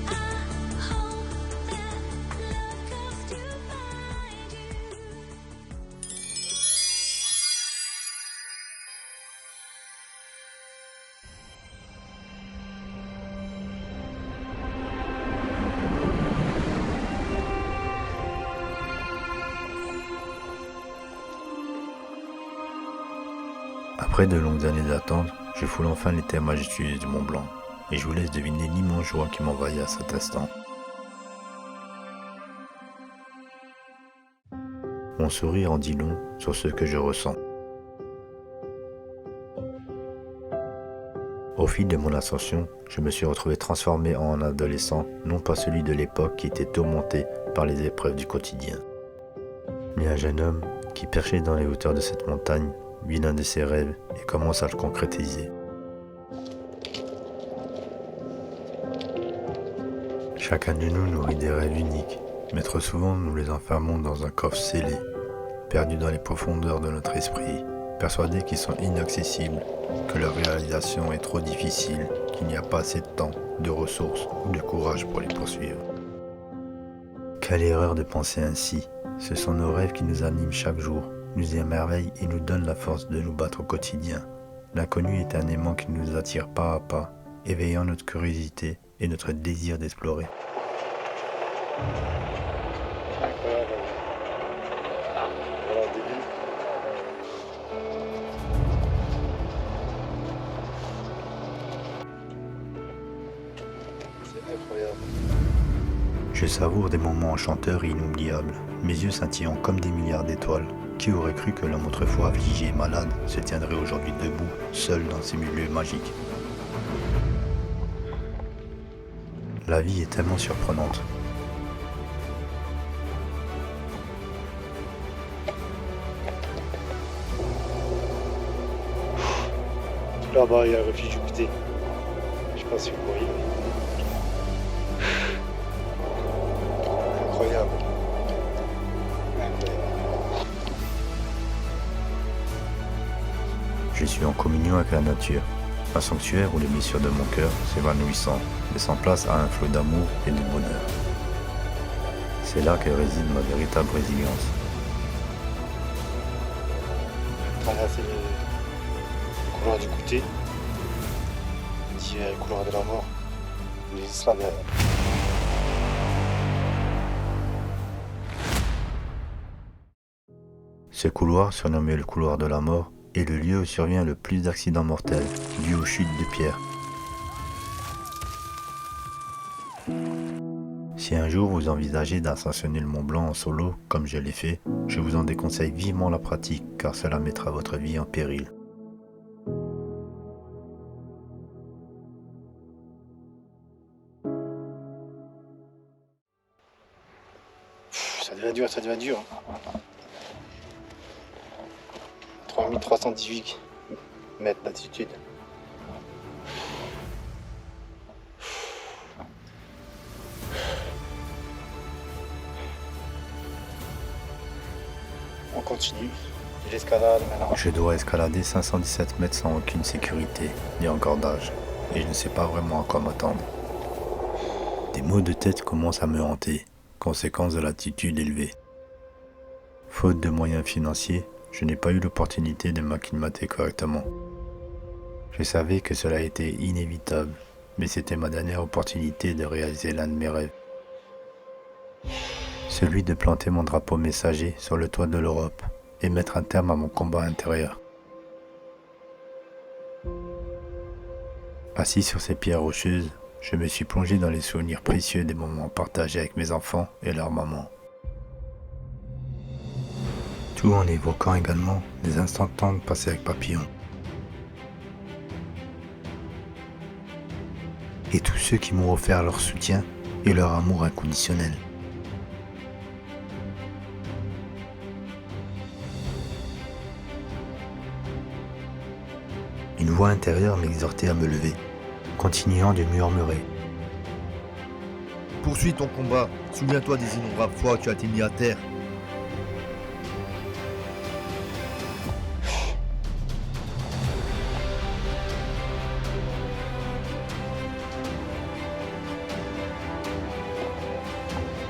I hope that love comes to find you. Après de longues années d'attente, je foule enfin les terres majestueuses du Mont Blanc, et je vous laisse deviner l'immense joie qui m'envahit à cet instant. Mon sourire en dit long sur ce que je ressens. Au fil de mon ascension, je me suis retrouvé transformé en un adolescent, non pas celui de l'époque qui était tourmenté par les épreuves du quotidien, mais un jeune homme qui, perché dans les hauteurs de cette montagne, vit l'un de ses rêves et commence à le concrétiser. Chacun de nous nourrit des rêves uniques, mais trop souvent nous les enfermons dans un coffre scellé, perdus dans les profondeurs de notre esprit, persuadés qu'ils sont inaccessibles, que leur réalisation est trop difficile, qu'il n'y a pas assez de temps, de ressources ou de courage pour les poursuivre. Quelle erreur de penser ainsi! Ce sont nos rêves qui nous animent chaque jour, nous émerveillent et nous donnent la force de nous battre au quotidien. L'inconnu est un aimant qui nous attire pas à pas, éveillant notre curiosité et notre désir d'explorer. Je savoure des moments enchanteurs et inoubliables, mes yeux scintillant comme des milliards d'étoiles. Qui aurait cru que l'homme autrefois affligé et malade se tiendrait aujourd'hui debout, seul dans ces milieux magiques? La vie est tellement surprenante. Là-bas, il y a un refuge du goûter. Je sais pas si vous voyez. Incroyable. Incroyable. Je suis en communion avec la nature, un sanctuaire où les blessures de mon cœur, s'évanouissant, laissant place à un flot d'amour et de bonheur. C'est là que réside ma véritable résilience. Traverser le couloir du goûter, dit couloir de la mort, les Islam. Ce couloir, surnommé le couloir de la mort, est le lieu où survient le plus d'accidents mortels, dus aux chutes de pierres. Si un jour vous envisagez d'ascensionner le Mont Blanc en solo, comme je l'ai fait, je vous en déconseille vivement la pratique, car cela mettra votre vie en péril. Ça devient dur, ça devient dur. 3318 mètres d'altitude. On continue. L'escalade maintenant. Je dois escalader 517 mètres sans aucune sécurité, ni encordage, et je ne sais pas vraiment à quoi m'attendre. Des maux de tête commencent à me hanter, conséquence de l'altitude élevée. Faute de moyens financiers, je n'ai pas eu l'opportunité de m'acclimater correctement. Je savais que cela était inévitable, mais c'était ma dernière opportunité de réaliser l'un de mes rêves. Celui de planter mon drapeau messager sur le toit de l'Europe et mettre un terme à mon combat intérieur. Assis sur ces pierres rocheuses, je me suis plongé dans les souvenirs précieux des moments partagés avec mes enfants et leur maman. Tout en évoquant également les instants tendres passés avec Papillon. Et tous ceux qui m'ont offert leur soutien et leur amour inconditionnel. Une voix intérieure m'exhortait à me lever, continuant de murmurer. Poursuis ton combat. Souviens-toi des innombrables fois où tu as été mis à terre.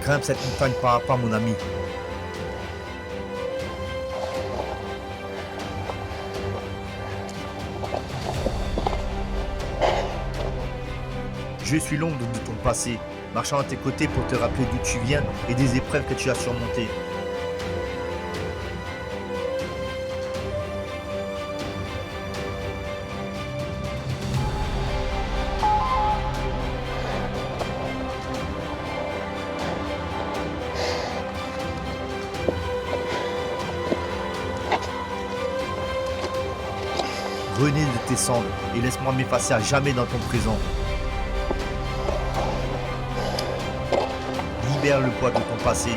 Grimpe cette montagne pas à pas, mon ami. Je suis l'ombre de ton passé, marchant à tes côtés pour te rappeler d'où tu viens et des épreuves que tu as surmontées. Renais de tes cendres et laisse-moi m'effacer à jamais dans ton présent. Libère le poids de ton passé.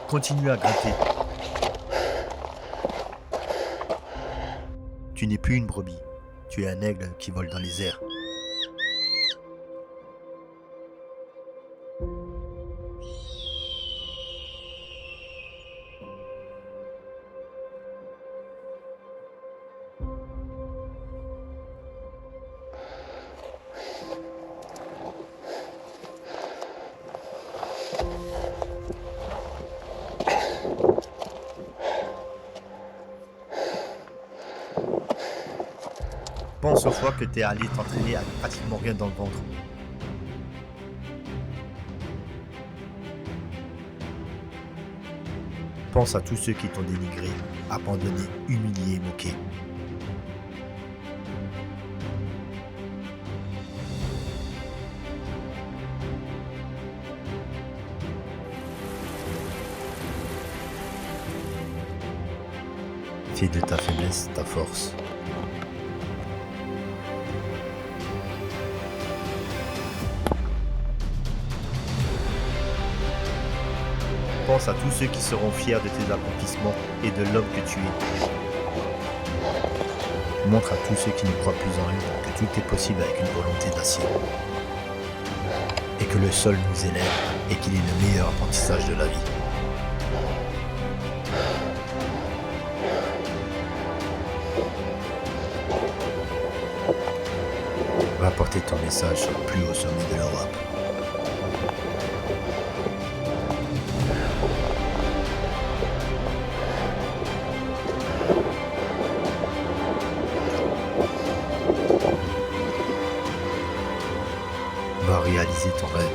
Continue à grimper. Tu n'es plus une brebis, tu es un aigle qui vole dans les airs. Pense aux fois que t'es allé t'entraîner avec pratiquement rien dans le ventre. Pense à tous ceux qui t'ont dénigré, abandonné, humilié et moqué. Fais de ta faiblesse ta force. Pense à tous ceux qui seront fiers de tes accomplissements et de l'homme que tu es. montre à tous ceux qui ne croient plus en eux que tout est possible avec une volonté d'acier. Et que le sol nous élève et qu'il est le meilleur apprentissage de la vie. Va porter ton message sur le plus haut sommet de l'Europe. Va réaliser ton rêve.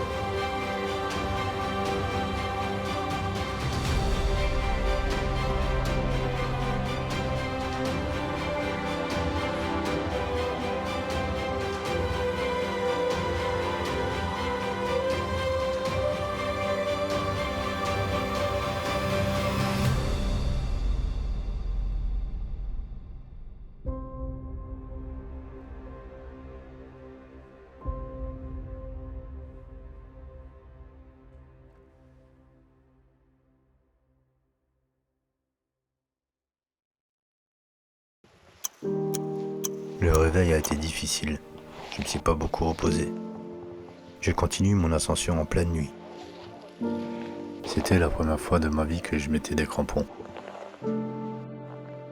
Le réveil a été difficile. Je ne me suis pas beaucoup reposé. Je continue mon ascension en pleine nuit. C'était la première fois de ma vie que je mettais des crampons.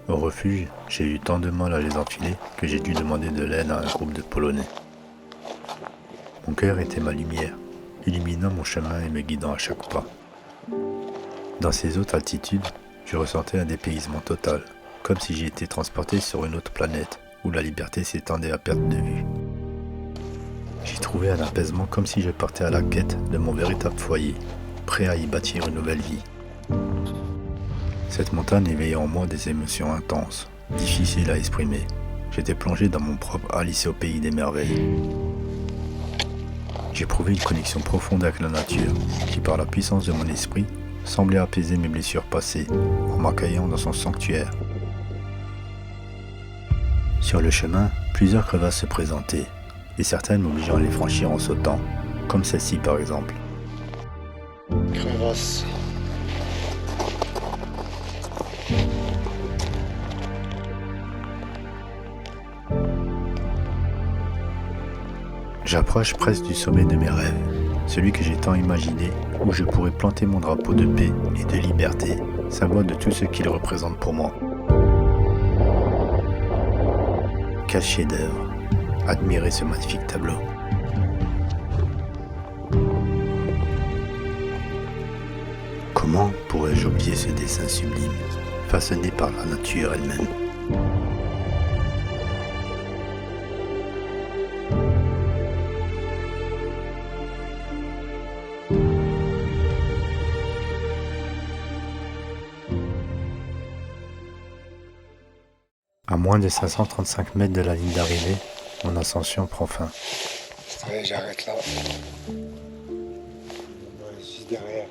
Au refuge, j'ai eu tant de mal à les enfiler que j'ai dû demander de l'aide à un groupe de Polonais. Mon cœur était ma lumière, illuminant mon chemin et me guidant à chaque pas. Dans ces hautes altitudes, je ressentais un dépaysement total, comme si j'y étais transporté sur une autre planète, où la liberté s'étendait à perte de vue. J'y trouvais un apaisement comme si je partais à la quête de mon véritable foyer, prêt à y bâtir une nouvelle vie. Cette montagne éveillait en moi des émotions intenses, difficiles à exprimer. J'étais plongé dans mon propre Alice au pays des merveilles. J'éprouvais une connexion profonde avec la nature, qui par la puissance de mon esprit, semblait apaiser mes blessures passées, en m'accueillant dans son sanctuaire. Sur le chemin, plusieurs crevasses se présentaient, et certaines m'obligeant à les franchir en sautant, comme celle-ci par exemple. Crevasse. J'approche presque du sommet de mes rêves, celui que j'ai tant imaginé, où je pourrais planter mon drapeau de paix et de liberté, symbole de tout ce qu'il représente pour moi. Quel chef-d'œuvre! Admirez ce magnifique tableau. Comment pourrais-je oublier ce dessin sublime, façonné par la nature elle-même? À moins de 535 mètres de la ligne d'arrivée, mon ascension prend fin. Ouais, j'arrête là. Ouais, juste derrière.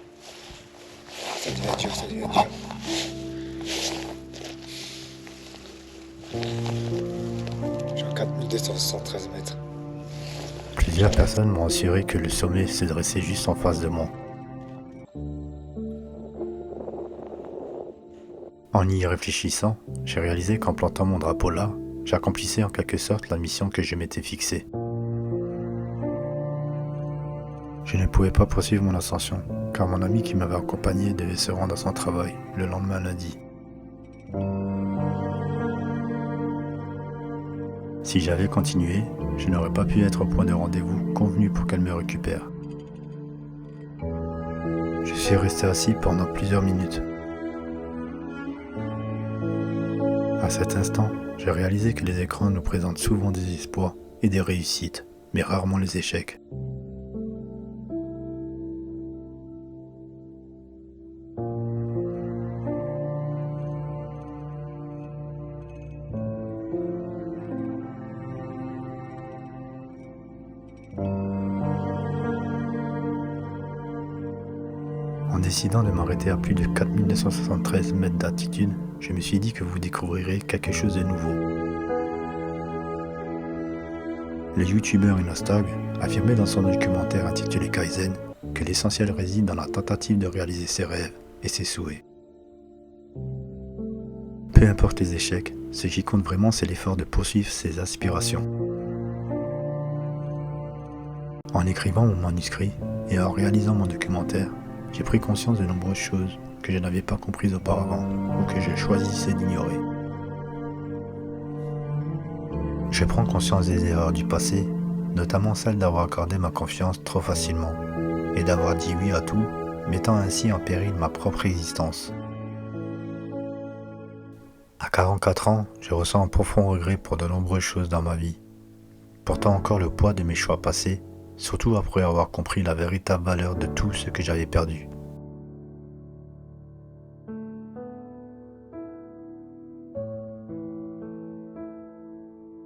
Ça devient dur, ça devient dur. J'ai 4273 mètres. Plusieurs personnes m'ont assuré que le sommet se dressait juste en face de moi. En y réfléchissant, j'ai réalisé qu'en plantant mon drapeau là, j'accomplissais en quelque sorte la mission que je m'étais fixée. Je ne pouvais pas poursuivre mon ascension, car mon ami qui m'avait accompagné devait se rendre à son travail le lendemain lundi. Si j'avais continué, je n'aurais pas pu être au point de rendez-vous convenu pour qu'elle me récupère. Je suis resté assis pendant plusieurs minutes. À cet instant, j'ai réalisé que les écrans nous présentent souvent des exploits et des réussites, mais rarement les échecs. En décidant de m'arrêter à plus de 4273 mètres d'altitude, je me suis dit que vous découvrirez quelque chose de nouveau. Le youtubeur Inostag affirmait dans son documentaire intitulé Kaizen que l'essentiel réside dans la tentative de réaliser ses rêves et ses souhaits. Peu importe les échecs, ce qui compte vraiment c'est l'effort de poursuivre ses aspirations. En écrivant mon manuscrit et en réalisant mon documentaire, j'ai pris conscience de nombreuses choses que je n'avais pas comprises auparavant ou que je choisissais d'ignorer. Je prends conscience des erreurs du passé, notamment celle d'avoir accordé ma confiance trop facilement et d'avoir dit oui à tout, mettant ainsi en péril ma propre existence. À 44 ans, je ressens un profond regret pour de nombreuses choses dans ma vie, portant encore le poids de mes choix passés, surtout après avoir compris la véritable valeur de tout ce que j'avais perdu.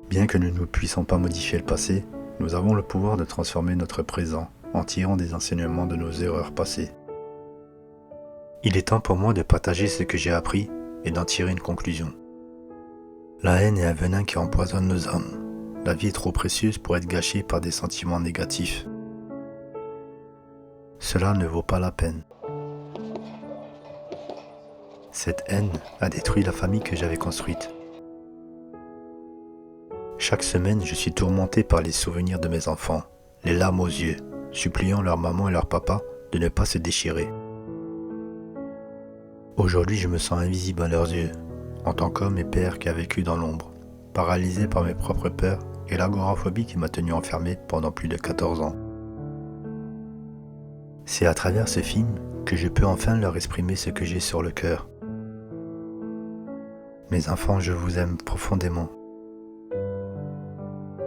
Bien que nous ne puissions pas modifier le passé, nous avons le pouvoir de transformer notre présent en tirant des enseignements de nos erreurs passées. Il est temps pour moi de partager ce que j'ai appris et d'en tirer une conclusion. La haine est un venin qui empoisonne nos âmes. La vie est trop précieuse pour être gâchée par des sentiments négatifs. Cela ne vaut pas la peine. Cette haine a détruit la famille que j'avais construite. Chaque semaine, je suis tourmenté par les souvenirs de mes enfants, les larmes aux yeux, suppliant leur maman et leur papa de ne pas se déchirer. Aujourd'hui, je me sens invisible à leurs yeux, en tant qu'homme et père qui a vécu dans l'ombre, paralysé par mes propres peurs et l'agoraphobie qui m'a tenu enfermé pendant plus de 14 ans. C'est à travers ce film que je peux enfin leur exprimer ce que j'ai sur le cœur. Mes enfants, je vous aime profondément.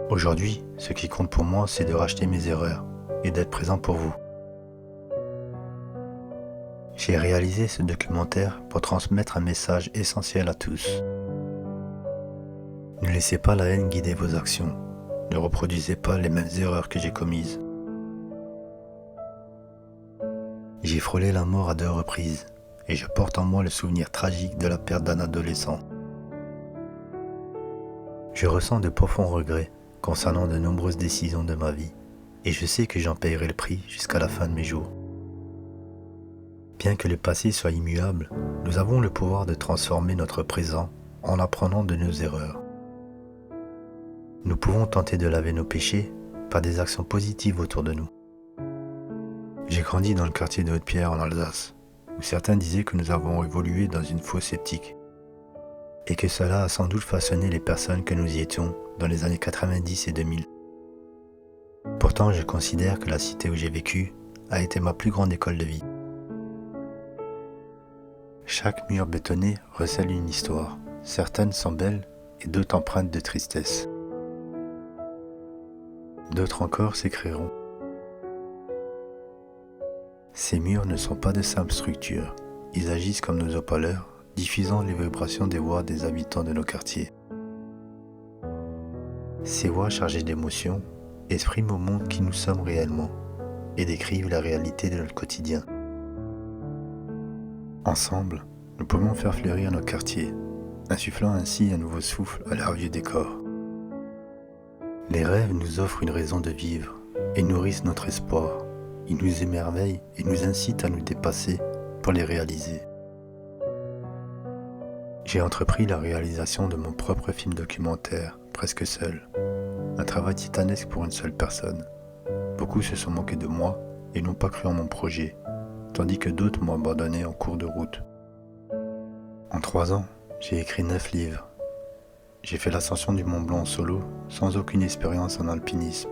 Aujourd'hui, ce qui compte pour moi, c'est de racheter mes erreurs et d'être présent pour vous. J'ai réalisé ce documentaire pour transmettre un message essentiel à tous. Ne laissez pas la haine guider vos actions. Ne reproduisez pas les mêmes erreurs que j'ai commises. J'ai frôlé la mort à 2 reprises et je porte en moi le souvenir tragique de la perte d'un adolescent. Je ressens de profonds regrets concernant de nombreuses décisions de ma vie et je sais que j'en paierai le prix jusqu'à la fin de mes jours. Bien que le passé soit immuable, nous avons le pouvoir de transformer notre présent en apprenant de nos erreurs. Nous pouvons tenter de laver nos péchés par des actions positives autour de nous. J'ai grandi dans le quartier de Haute-Pierre en Alsace, où certains disaient que nous avons évolué dans une fausse éthique, et que cela a sans doute façonné les personnes que nous y étions dans les années 90 et 2000. Pourtant, je considère que la cité où j'ai vécu a été ma plus grande école de vie. Chaque mur bétonné recèle une histoire. Certaines sont belles et d'autres empreintes de tristesse. D'autres encore s'écrieront. Ces murs ne sont pas de simples structures. Ils agissent comme nos haut-parleurs, diffusant les vibrations des voix des habitants de nos quartiers. Ces voix chargées d'émotions expriment au monde qui nous sommes réellement et décrivent la réalité de notre quotidien. Ensemble, nous pouvons faire fleurir nos quartiers, insufflant ainsi un nouveau souffle à leur vieux décor. Les rêves nous offrent une raison de vivre et nourrissent notre espoir. Ils nous émerveillent et nous incitent à nous dépasser pour les réaliser. J'ai entrepris la réalisation de mon propre film documentaire, presque seul. Un travail titanesque pour une seule personne. Beaucoup se sont moqués de moi et n'ont pas cru en mon projet, tandis que d'autres m'ont abandonné en cours de route. En 3 ans, j'ai écrit 9 livres. J'ai fait l'ascension du Mont Blanc en solo, sans aucune expérience en alpinisme.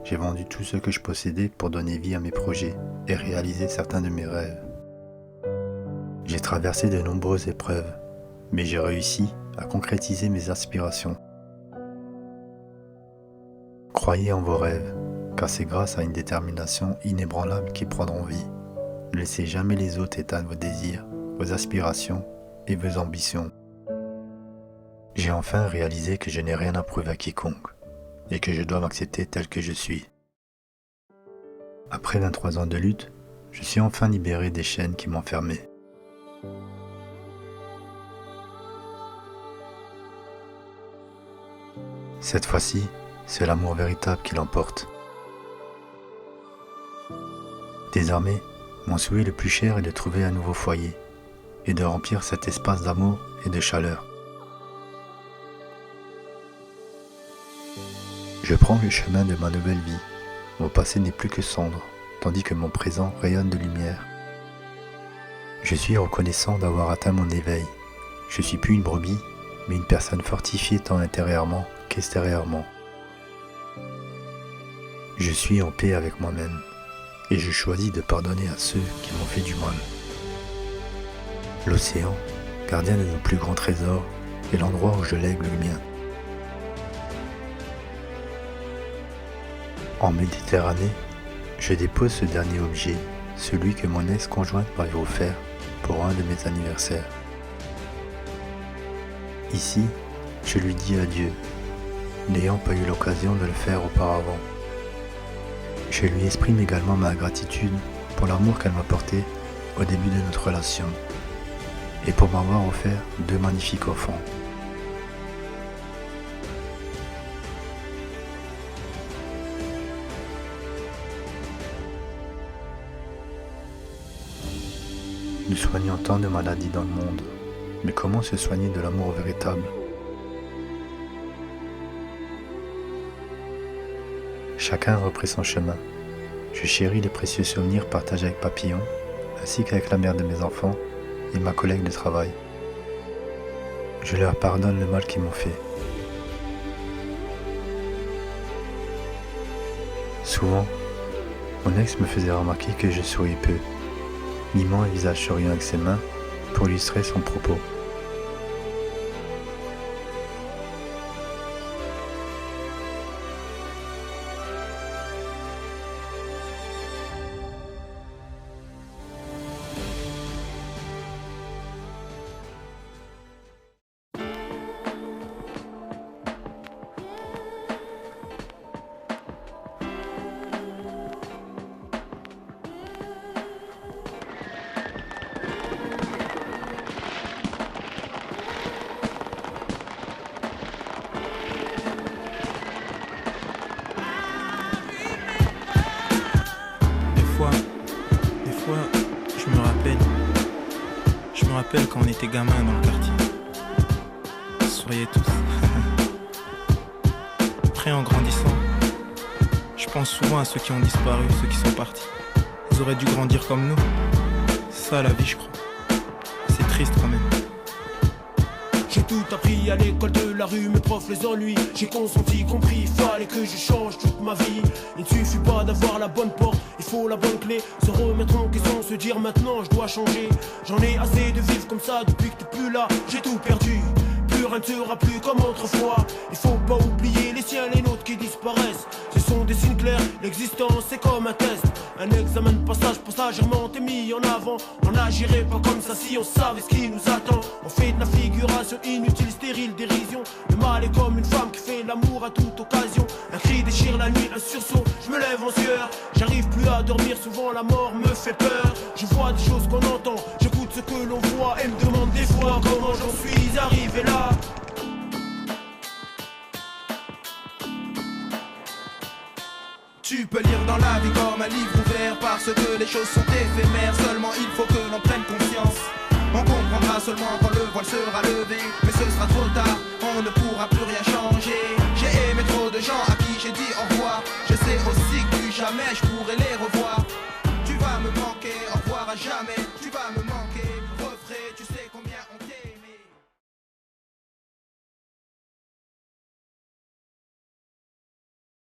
J'ai vendu tout ce que je possédais pour donner vie à mes projets et réaliser certains de mes rêves. J'ai traversé de nombreuses épreuves, mais j'ai réussi à concrétiser mes aspirations. Croyez en vos rêves, car c'est grâce à une détermination inébranlable qu'ils prendront vie. Ne laissez jamais les autres éteindre vos désirs, vos aspirations et vos ambitions. J'ai enfin réalisé que je n'ai rien à prouver à quiconque et que je dois m'accepter tel que je suis. Après 23 ans de lutte, je suis enfin libéré des chaînes qui m'enfermaient. Cette fois-ci, c'est l'amour véritable qui l'emporte. Désormais, mon souhait le plus cher est de trouver un nouveau foyer et de remplir cet espace d'amour et de chaleur. Je prends le chemin de ma nouvelle vie. Mon passé n'est plus que cendre, tandis que mon présent rayonne de lumière. Je suis reconnaissant d'avoir atteint mon éveil. Je suis plus une brebis, mais une personne fortifiée tant intérieurement qu'extérieurement. Je suis en paix avec moi-même, et je choisis de pardonner à ceux qui m'ont fait du mal. L'océan, gardien de nos plus grands trésors, est l'endroit où je lègue le mien. En Méditerranée, je dépose ce dernier objet, celui que mon ex-conjointe m'avait offert pour un de mes anniversaires. Ici, je lui dis adieu, n'ayant pas eu l'occasion de le faire auparavant. Je lui exprime également ma gratitude pour l'amour qu'elle m'a porté au début de notre relation et pour m'avoir offert 2 magnifiques enfants. Nous soignons tant de maladies dans le monde, mais comment se soigner de l'amour véritable? Chacun a repris son chemin. Je chéris les précieux souvenirs partagés avec Papillon, ainsi qu'avec la mère de mes enfants et ma collègue de travail. Je leur pardonne le mal qu'ils m'ont fait. Souvent, mon ex me faisait remarquer que je souris peu, mimant un visage souriant avec ses mains pour illustrer son propos. Je me rappelle quand on était gamin dans le quartier. On souriait tous. Après, en grandissant, je pense souvent à ceux qui ont disparu, ceux qui sont partis. Ils auraient dû grandir comme nous. C'est ça la vie, je crois. C'est triste quand même. J'ai tout appris à l'école de la rue, mes profs les ennuis. J'ai consenti, compris, fallait que je change toute ma vie. Il ne suffit pas d'avoir la bonne porte, il faut la bonne clé. Se remettre en question, se dire maintenant je dois changer. J'en ai assez de vivre comme ça depuis que t'es plus là. J'ai tout perdu, plus rien ne sera plus comme autrefois. Il faut pas oublier les siens, les nôtres qui disparaissent. Ce sont des signes clairs, l'existence c'est comme un test. Un examen de passage, passagèrement t'es mis en avant. On n'agirait pas comme ça si on savait ce qui nous attend. On fait de la figuration inutile, stérile, dérision. Le mal est comme une femme qui fait l'amour à toute occasion. Un cri déchire la nuit, un sursaut, je me lève en sueur. J'arrive plus à dormir, souvent la mort me fait peur. Je vois des choses qu'on entend, j'écoute ce que l'on voit. Et me demande des fois comment j'en suis arrivé là. Tu peux lire dans la vie comme un livre ouvert, parce que les choses sont éphémères. Seulement il faut que l'on prenne conscience. On comprendra seulement quand le voile sera levé. Mais ce sera trop tard, on ne pourra plus rien changer. J'ai aimé trop de gens à qui j'ai dit au revoir. Je sais aussi que plus jamais je pourrai les revoir. Tu vas me manquer, au revoir à jamais.